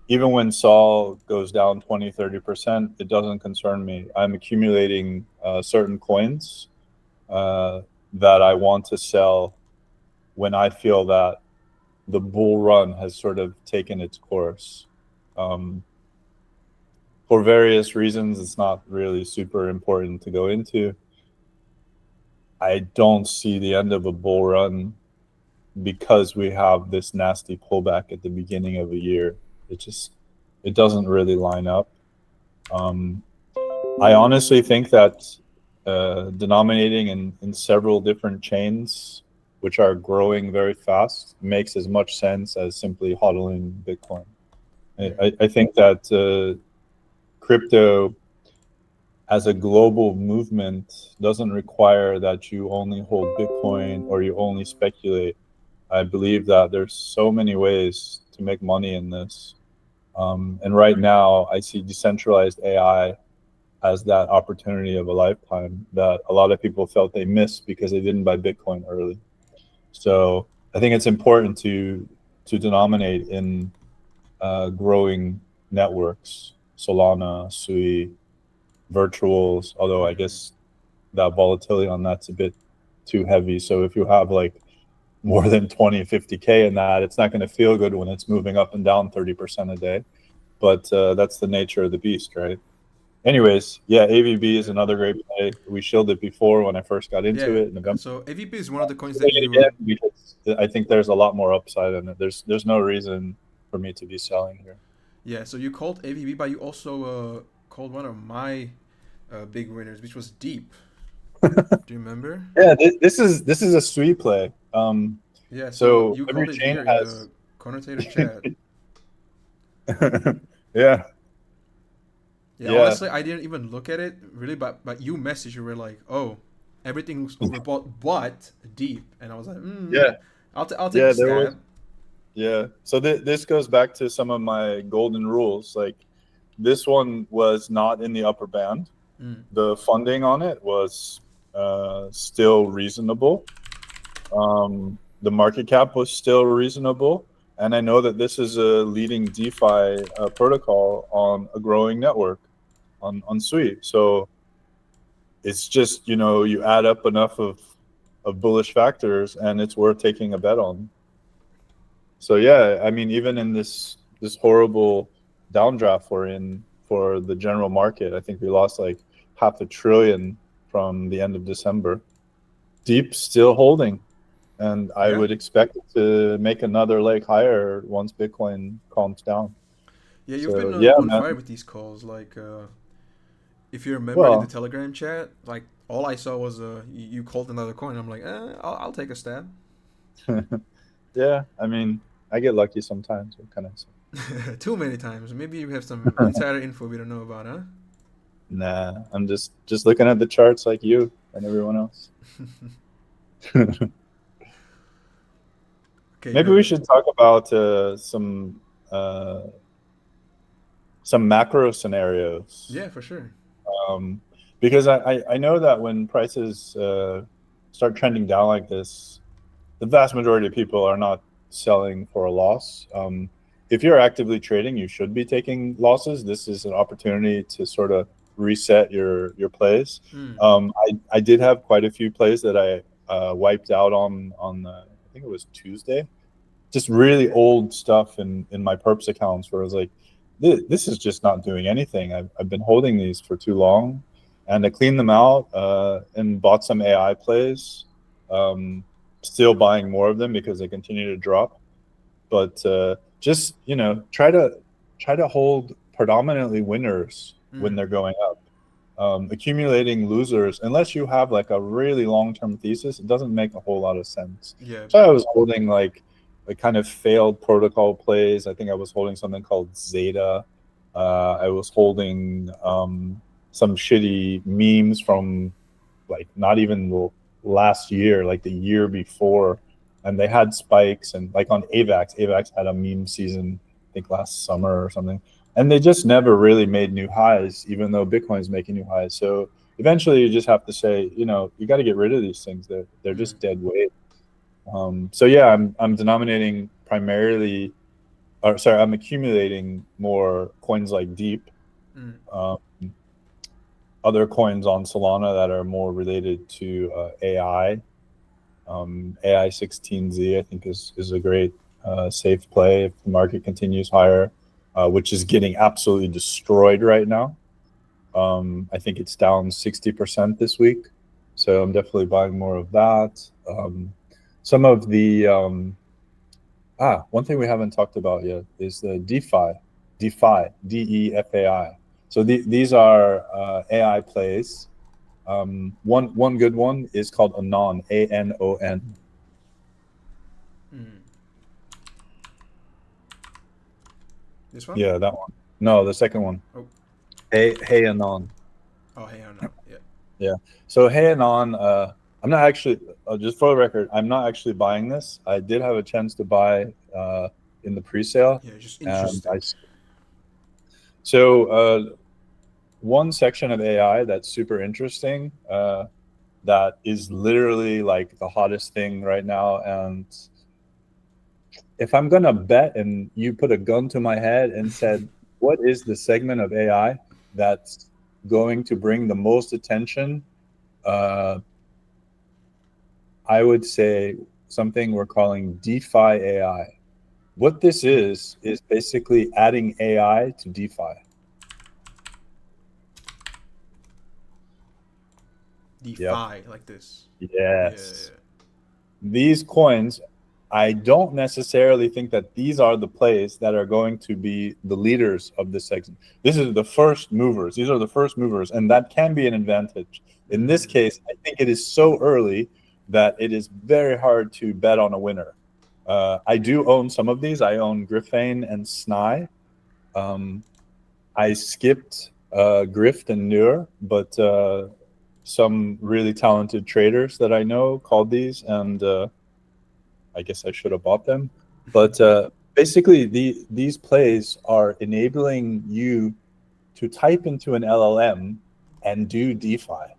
even when Sol goes down 20, 30%, it doesn't concern me. I'm accumulating certain coins that I want to sell when I feel that the bull run has sort of taken its course. For various reasons, it's not really super important to go into. I don't see the end of a bull run because we have this nasty pullback at the beginning of a year. It doesn't really line up. I honestly think that denominating in several different chains, which are growing very fast, makes as much sense as simply hodling Bitcoin. I think that crypto as a global movement doesn't require that you only hold Bitcoin or you only speculate. I believe that there's so many ways to make money in this. And right now, I see decentralized AI as that opportunity of a lifetime that a lot of people felt they missed because they didn't buy Bitcoin early. So I think it's important to denominate in growing networks, Solana, Sui, virtuals, although I guess that volatility on that's a bit too heavy. So if you have like more than 20, 50K in that, it's not going to feel good when it's moving up and down 30% a day. But that's the nature of the beast, right? anyways, yeah, AVB is another great play. We shilled it before when I first got into Yeah. it in November. So AVP is one of the coins Doing that it you. again because I think there's a lot more upside in it. There's no reason for me to be selling here. Yeah. So you called AVP, but you also called one of my big winners, which was Deep. Do you remember? Yeah, this is a sweet play. Yeah. So So you every called it chain here in has the CoinRotator chat. yeah, Yeah, yeah, honestly, I didn't even look at it really, but you messaged, you were like, "Oh, everything looks overbought, but deep," and I was like, yeah, I'll take a yeah. There was stab." yeah. So this goes back to some of my golden rules. Like this one was not in the upper band. Mm. The funding on it was still reasonable. The market cap was still reasonable, and I know that this is a leading DeFi protocol on a growing network on Sui. So it's just you add up enough of bullish factors, and it's worth taking a bet on. So yeah, I mean, even in this horrible downdraft we're in for the general market, I think we lost like half a trillion from the end of December. Deep still holding, and I Yeah, would expect it to make another leg higher once Bitcoin calms down. yeah, you've been So yeah, on man. fire with these calls. Like, if you remember in the Well, Telegram chat, like all I saw was you called another coin. I'm like, I'll take a stab. yeah. I mean, I get lucky sometimes. What can I say? Too many times. Maybe you have some insider info we don't know about, huh? Nah, I'm just looking at the charts like you and everyone else. Okay, Maybe we you're. should talk about some macro scenarios, Yeah, for sure. um, because I know that when prices start trending down like this, the vast majority of people are not selling for a loss. If you're actively trading, you should be taking losses. This is an opportunity to sort of reset your plays. Mm. I did have quite a few plays that I wiped out on I think it was Tuesday. Just really old stuff in my perps accounts where I was like, this is just not doing anything. I've been holding these for too long, and I cleaned them out and bought some AI plays. Still buying more of them because they continue to drop, but just try to hold predominantly winners when Mm. they're going up. Accumulating losers, unless you have like a really long-term thesis, it doesn't make a whole lot of sense. Yeah. So I was holding like kind of failed protocol plays. I think I was holding something called Zeta. I was holding some shitty memes from like not even last year, like the year before, and they had spikes. And like on AVAX had a meme season, I think last summer or something, and they just never really made new highs, even though Bitcoin's making new highs. So eventually, you just have to say, you got to get rid of these things. They're Mm. just dead weight. So yeah, I'm denominating primarily, or sorry, I'm accumulating more coins like Deep. Mm. Um, Other coins on Solana that are more related to AI. AI 16Z, I think, is a great safe play if the market continues higher, which is getting absolutely destroyed right now. I think it's down 60% this week, so I'm definitely buying more of that. Some of the one thing we haven't talked about yet is the DeFi, DEFAI. So these are AI plays. One good one is called Anon, ANON. Mm. This one? Yeah, that one. No, the second one. Oh. Hey Anon. Oh, hey, I don't know. Yeah. Yeah. So Hey Anon, I'm not actually just for the record, I'm not actually buying this. I did have a chance to buy in the pre-sale, Yeah, just and interested. one section of AI that's super interesting, that is literally like the hottest thing right now. And if I'm gonna bet, and you put a gun to my head and said, what is the segment of AI that's going to bring the most attention? Uh, I would say something we're calling DeFi AI. What this is basically adding AI to DeFi. DeFi like this. Yes. These coins, I don't necessarily think that these are the plays that are going to be the leaders of this segment. This is the first movers. These are the first movers, and that can be an advantage. In this case, I think it is so early that it is very hard to bet on a winner. I do own some of these. I own Griffane and Sny. I skipped Grift and Nur, but some really talented traders that I know called these, and I guess I should have bought them. But basically, these plays are enabling you to type into an LLM and do DeFi.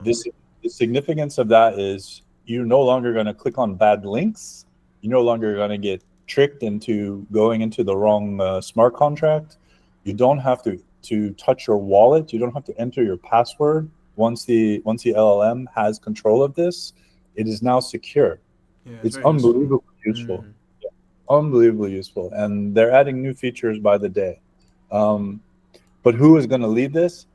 The significance of that is you're no longer going to click on bad links. You're no longer going to get tricked into going into the wrong smart contract. You don't have to touch your wallet. You don't have to enter your password. Once the LLM has control of this, it is now secure. Yeah, it's unbelievably useful. Yeah, unbelievably useful. And they're adding new features by the day. But who is going to lead this?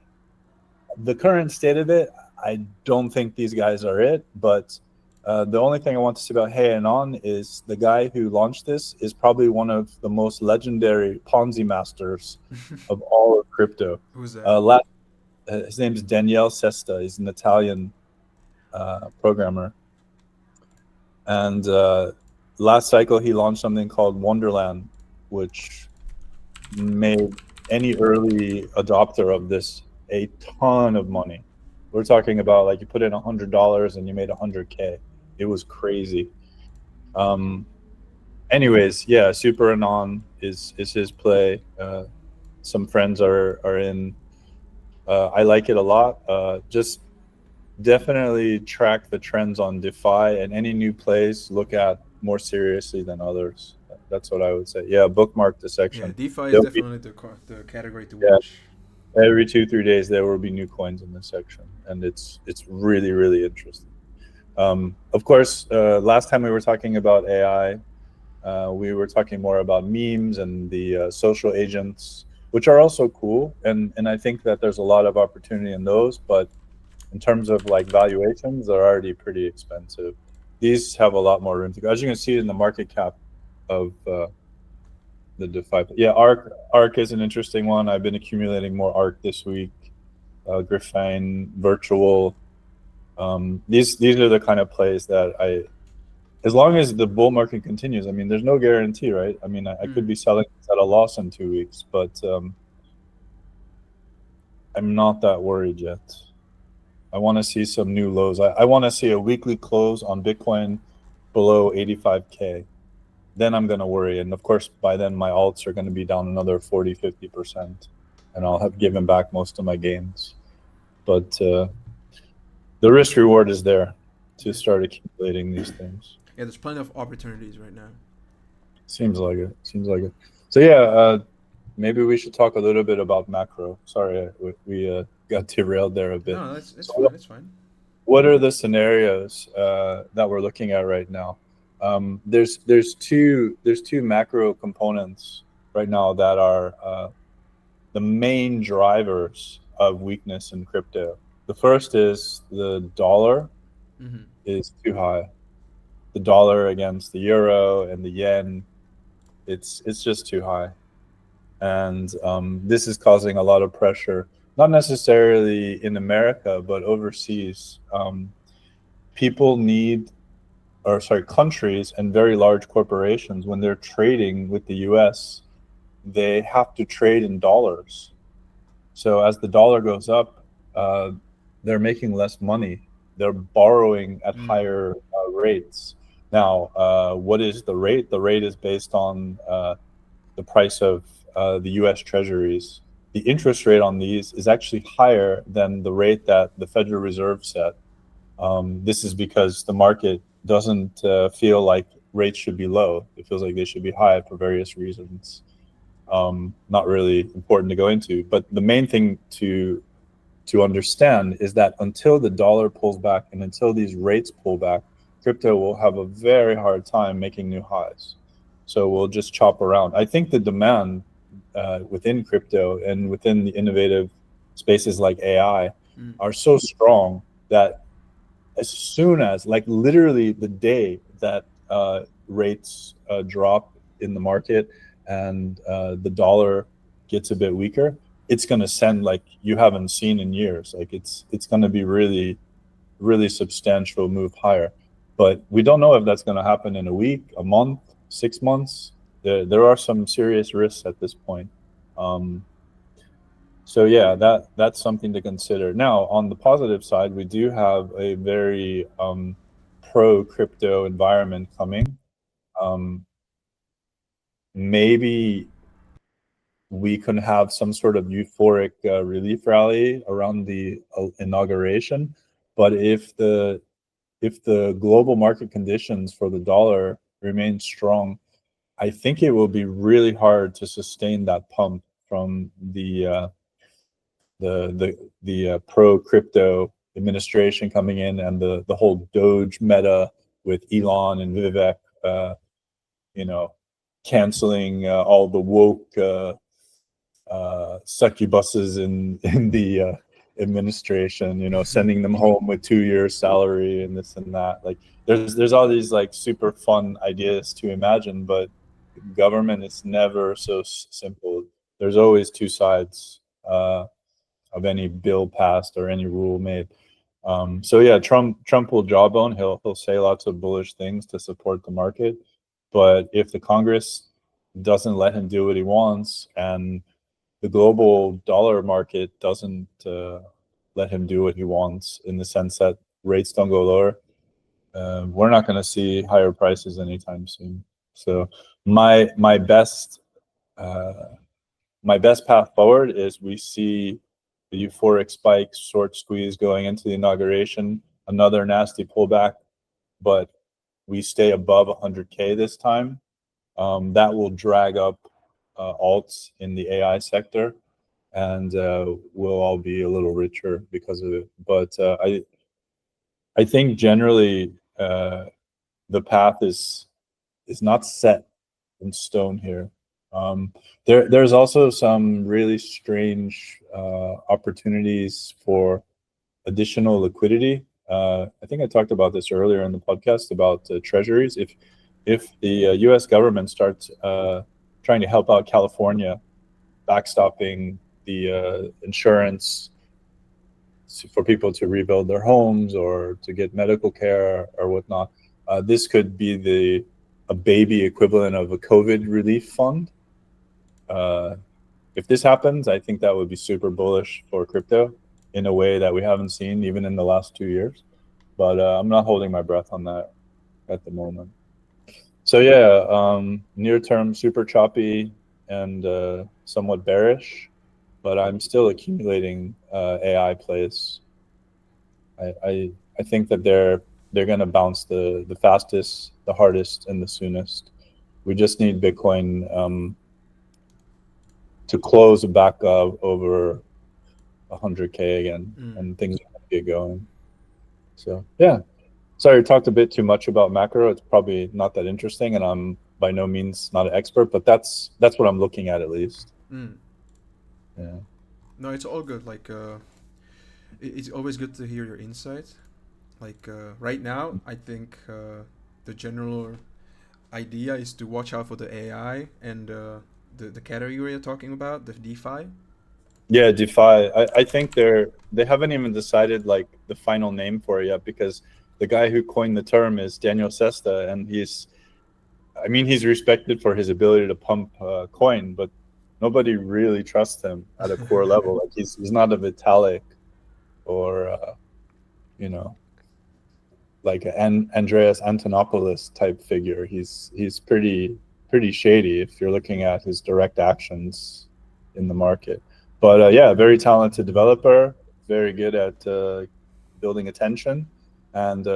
The current state of it, I don't think these guys are it. But the only thing I want to say about Hey and On is the guy who launched this is probably one of the most legendary Ponzi masters of all of crypto. Who's that? His name is Daniele Sesta. He's an Italian programmer. And last cycle, he launched something called Wonderland, which made any early adopter of this a ton of money. We're talking about like you put in $100 and you made $100K. It was crazy. Anyways, yeah, Super Anon is his play. Some friends are in. I like it a lot. Just definitely track the trends on DeFi, and any new plays look at more seriously than others. That's what I would say. Yeah, bookmark the section. Yeah, DeFi is definitely the category to watch. Every 2-3 days there will be new coins in this section, and it's really, really interesting. Of course, last time we were talking about AI, we were talking more about memes and the social agents, which are also cool, and I think that there's a lot of opportunity in those, but in terms of like valuations, they're already pretty expensive. These have a lot more room to go. As you can see in the market cap of the DeFi. Yeah, ARC is an interesting one. I've been accumulating more ARC this week. Griffane, Virtual. These are the kind of plays that as long as the bull market continues, I mean, there's no guarantee, right? I mean, I could be selling at a loss in 2 weeks, but I'm not that worried yet. I want to see some new lows. I want to see a weekly close on Bitcoin below 85K. Then I'm going to worry. And of course, by then my alts are going to be down another 40-50%, and I'll have given back most of my gains. But the risk reward is there to start accumulating these things. Yeah, there's plenty of opportunities right now. Seems like it. So yeah, maybe we should talk a little bit about macro. Sorry, we got derailed there a bit. No, it's fine. It's fine. What are the scenarios that we're looking at right now? There's two macro components right now that are the main drivers of weakness in crypto. The first is the dollar is too high. The dollar against the euro and the yen, it's just too high, and this is causing a lot of pressure. Not necessarily in America, but overseas. Countries and very large corporations, when they're trading with the US, they have to trade in dollars. So as the dollar goes up, they're making less money. They're borrowing at higher rates. Now, what is the rate? The rate is based on the price of the US treasuries. The interest rate on these is actually higher than the rate that the Federal Reserve set. This is because the market doesn't feel like rates should be low. It feels like they should be high for various reasons. Not really important to go into, but the main thing to understand is that until the dollar pulls back and until these rates pull back, crypto will have a very hard time making new highs. So we'll just chop around. I think the demand within crypto and within the innovative spaces like AI Mm. are so strong that as soon as, like, literally the day that rates drop in the market and the dollar gets a bit weaker, it's going to send like you haven't seen in years. Like it's going to be really, really substantial move higher. But we don't know if that's going to happen in a week, a month, 6 months. There are some serious risks at this point. So yeah, that's something to consider. Now, on the positive side, we do have a very pro crypto environment coming. Maybe we can have some sort of euphoric relief rally around the inauguration, but if the global market conditions for the dollar remain strong, I think it will be really hard to sustain that pump from the pro crypto administration coming in, and the whole Doge meta with Elon and Vivek, you know, canceling all the woke succubuses in the administration, you know, sending them home with 2 years salary and this and that. Like there's all these like super fun ideas to imagine, but government is never so simple. There's always two sides of any bill passed or any rule made. So yeah, Trump will jawbone. He'll say lots of bullish things to support the market, but if the Congress doesn't let him do what he wants, and the global dollar market doesn't let him do what he wants, in the sense that rates don't go lower, we're not going to see higher prices anytime soon. So my best path forward is we see the euphoric spike, short squeeze going into the inauguration, another nasty pullback, but we stay above 100K this time. That will drag up alts in the AI sector, and we'll all be a little richer because of it. But I think generally the path is not set in stone here. There's also some really strange opportunities for additional liquidity. I think I talked about this earlier in the podcast about treasuries. If the U.S. government starts trying to help out California, backstopping the insurance for people to rebuild their homes or to get medical care or whatnot, this could be a baby equivalent of a COVID relief fund. If this happens, I think that would be super bullish for crypto in a way that we haven't seen even in the last 2 years. But I'm not holding my breath on that at the moment. So yeah, near term super choppy and somewhat bearish, but I'm still accumulating AI plays. I think that they're going to bounce the fastest, the hardest, and the soonest. We just need Bitcoin to close back up over 100K again, and things are going to get going. So yeah, sorry, I talked a bit too much about macro. It's probably not that interesting, and I'm by no means not an expert, but that's what I'm looking at least. Yeah. No, it's all good. Like it's always good to hear your insight. Like right now, I think the general idea is to watch out for the AI and the category you're talking about, the DeFi. Yeah, DeFi. I think they haven't even decided like the final name for it yet, because the guy who coined the term is Daniel Sesta, and he's respected for his ability to pump coin, but nobody really trusts him at a core level. Like he's not a Vitalik or like an Andreas Antonopoulos type figure. He's pretty shady if you're looking at his direct actions in the market. But yeah, very talented developer, very good at building attention, and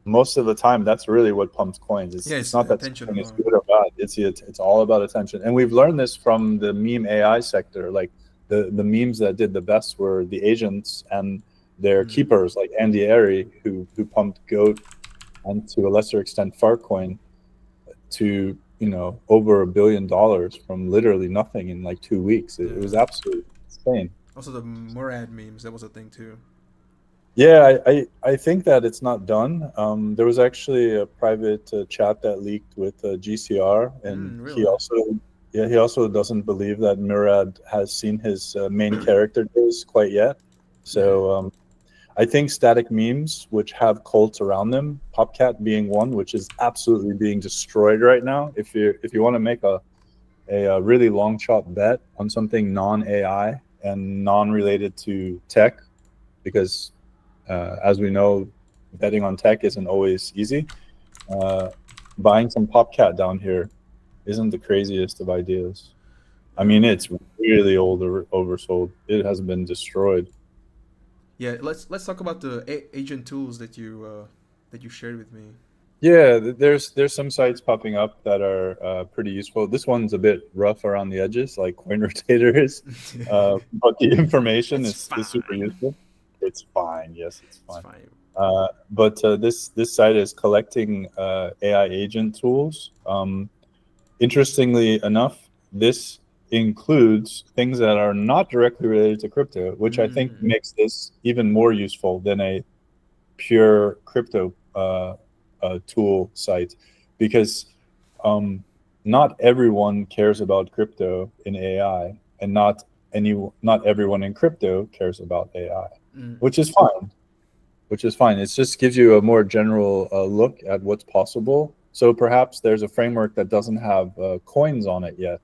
most of the time that's really what pumps coins. It's not that something is good or bad. It's all about attention, and we've learned this from the meme AI sector. Like the memes that did the best were the agents and their keepers, like Andy Airy, who pumped GOAT, and to a lesser extent Farcoin, to over $1 billion from literally nothing in like 2 weeks. It was absolutely insane. Also, the Murad memes, that was a thing too. Yeah, I think that it's not done. There was actually a private chat that leaked with GCR, and he Really? also, yeah, he also doesn't believe that Murad has seen his main character days quite yet. Yeah. So I think static memes, which have cults around them, Popcat being one, which is absolutely being destroyed right now. If you want to make a really long shot bet on something non AI and non related to tech, because as we know, betting on tech isn't always easy. Uh, Buying some Popcat down here isn't the craziest of ideas. I mean, Okay. it's really old or oversold. It has been destroyed. Yeah, let's talk about the agent tools that you shared with me. Yeah, there's some sites popping up that are pretty useful. This one's a bit rough around the edges, like CoinRotator is, but the information It's is super fine. useful. It's fine. Yes, it's It's fine. fine. But this site is collecting AI agent tools. Interestingly enough, this includes things that are not directly related to crypto, which I think Mm. makes this even more useful than a pure crypto tool site, because um, not everyone cares about crypto in AI, and not everyone in crypto cares about AI, Mm. which is fine. Which is fine. It just gives you a more general look at what's possible. So perhaps there's a framework that doesn't have coins on it yet,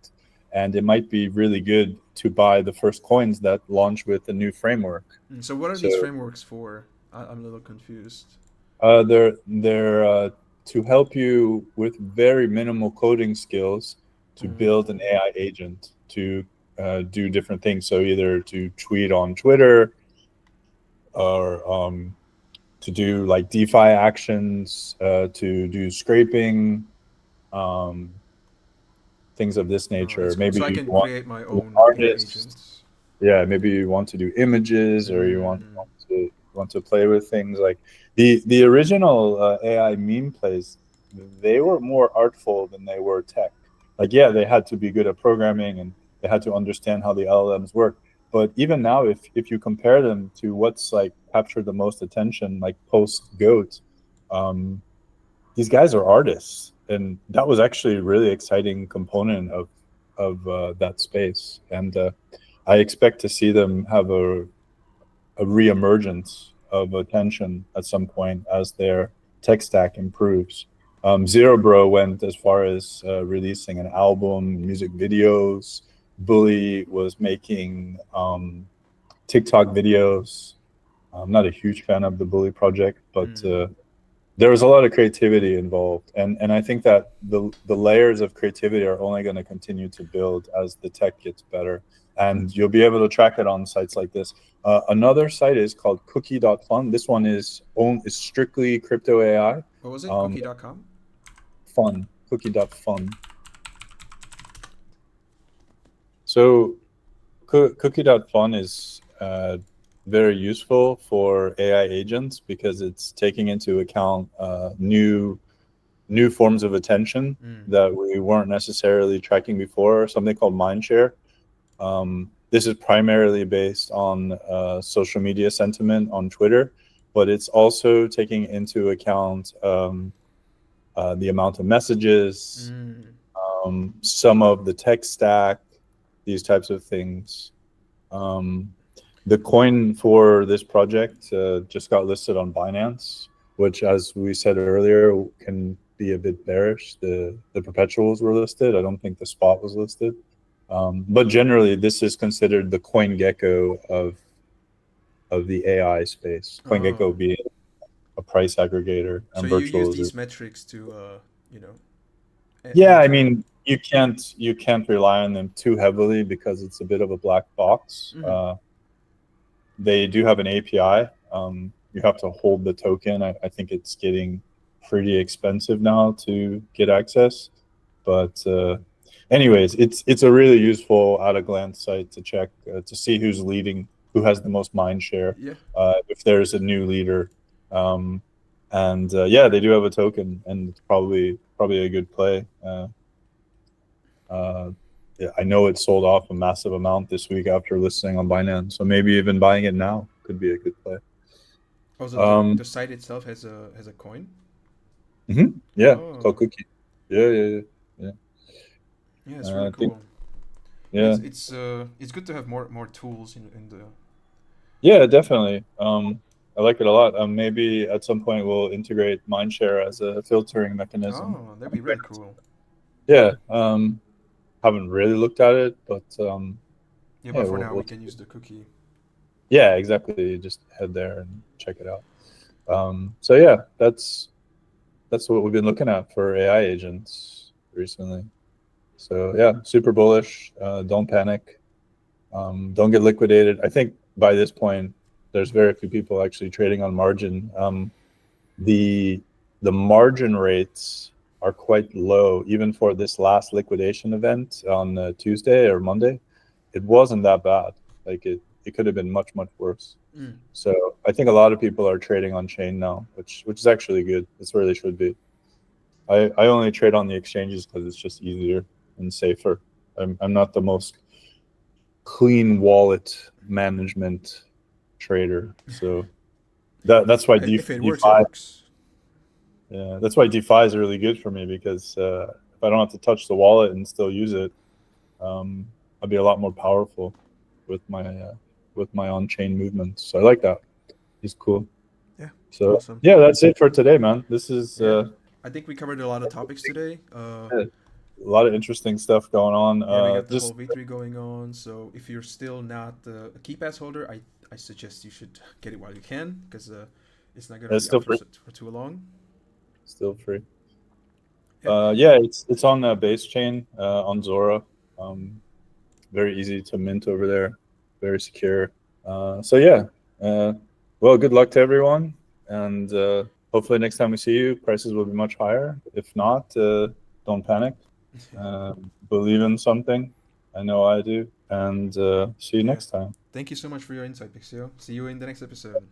and it might be really good to buy the first coins that launch with the new framework. So what are these So frameworks for? I'm a little confused. they're to help you with very minimal coding skills to build an Mm. AI agent to do different things. So either to tweet on Twitter, or to do like DeFi actions, to do scraping, um, things of this Oh, nature. that's cool. Maybe So I you can want create my to be own an AI artist. agents. Yeah, maybe you want to do images, or you Mm. want to play with things like the original AI meme plays. They were more artful than they were tech. Like, yeah, they had to be good at programming, and they had to understand how the LLMs work. But even now, if you compare them to what's like captured the most attention, like post Goat, um, these guys are artists, and that was actually a really exciting component of that space. And I expect to see them have a reemergence of attention at some point as their tech stack improves. Zero Bro went as far as releasing an album, music videos. Bully was making TikTok videos. I'm not a huge fan of the Bully project, but Mm. there was a lot of creativity involved, and I think that the layers of creativity are only going to continue to build as the tech gets better, and you'll be able to track it on sites like this. Another site is called cookie.fun. This one is strictly crypto AI. What was it? um, Cookie.com? Fun, cookie.fun. So cookie.fun is very useful for AI agents because it's taking into account new forms of attention Mm. that we weren't necessarily tracking before, something called mindshare. This is primarily based on social media sentiment on Twitter, but it's also taking into account the amount of messages, Mm. some of the tech stack, these types of things. Um, the coin for this project just got listed on Binance, which, as we said earlier, can be a bit bearish. The perpetuals were listed. I don't think the spot was listed. But generally, this is considered the coin gecko of the AI space. Oh. CoinGecko being a price aggregator, So and you use virtual is. these metrics to, you know, Yeah, I enter. mean, you can't rely on them too heavily because it's a bit of a black box. Mm. They do have an API. You have to hold the token. I think it's getting pretty expensive now to get access. But anyways, it's a really useful at a glance site to check to see who's leading, who has the most mind share, Yeah. if there's a new leader. Um, and yeah, they do have a token, and it's probably a good play. Uh, I know it sold off a massive amount this week after listing on Binance. So maybe even buying it now could be a good play. Also, Um, the site itself has a coin. yeah, it's called Oh, Cookie. Yeah. yeah, it's really I think cool. Yeah, yeah, it's good to have more tools in the. yeah, definitely. I like it a lot. Maybe at some point we'll integrate Mindshare as a filtering mechanism. Oh, that'd be really cool. Yeah, haven't really looked at it, but Yeah, yeah, but for now we we'll can use the cookie. yeah, exactly. Just head there and check it out. So yeah, that's what we've been looking at for AI agents recently. So yeah, super bullish. Don't panic. Don't get liquidated. I think by this point, there's very few people actually trading on margin. The the margin rates are quite low, even for this last liquidation event on Tuesday or Monday. It wasn't that bad. Like it could have been much worse. Mm. So I think a lot of people are trading on chain now, which is actually good. That's where they should be. I only trade on the exchanges because it's just easier and safer. I'm not the most clean wallet management trader, so that's why If it works, it DeFi. works. Yeah, that's why DeFi is really good for me because if I don't have to touch the wallet and still use it, I'll be a lot more powerful with my on-chain movements. So I like that. It's cool. Yeah, So awesome. yeah, that's it for today, man. This is Yeah, I think we covered a lot of topics today. a lot of interesting stuff going on. Yeah, we got the whole Just V3 going on. So if you're still not a key pass holder, I suggest you should get it while you can because it's not gonna it's be up still free. for too long. Still free. Yeah, Yeah, it's on base chain on Zora. Um, very easy to mint over there. Very secure. So yeah. Well, good luck to everyone, and hopefully next time we see you, prices will be much higher. If not, don't panic. Believe in something. I know I do. And see you yeah. next time. Thank you so much for your insight, Pixio. See you in the next episode.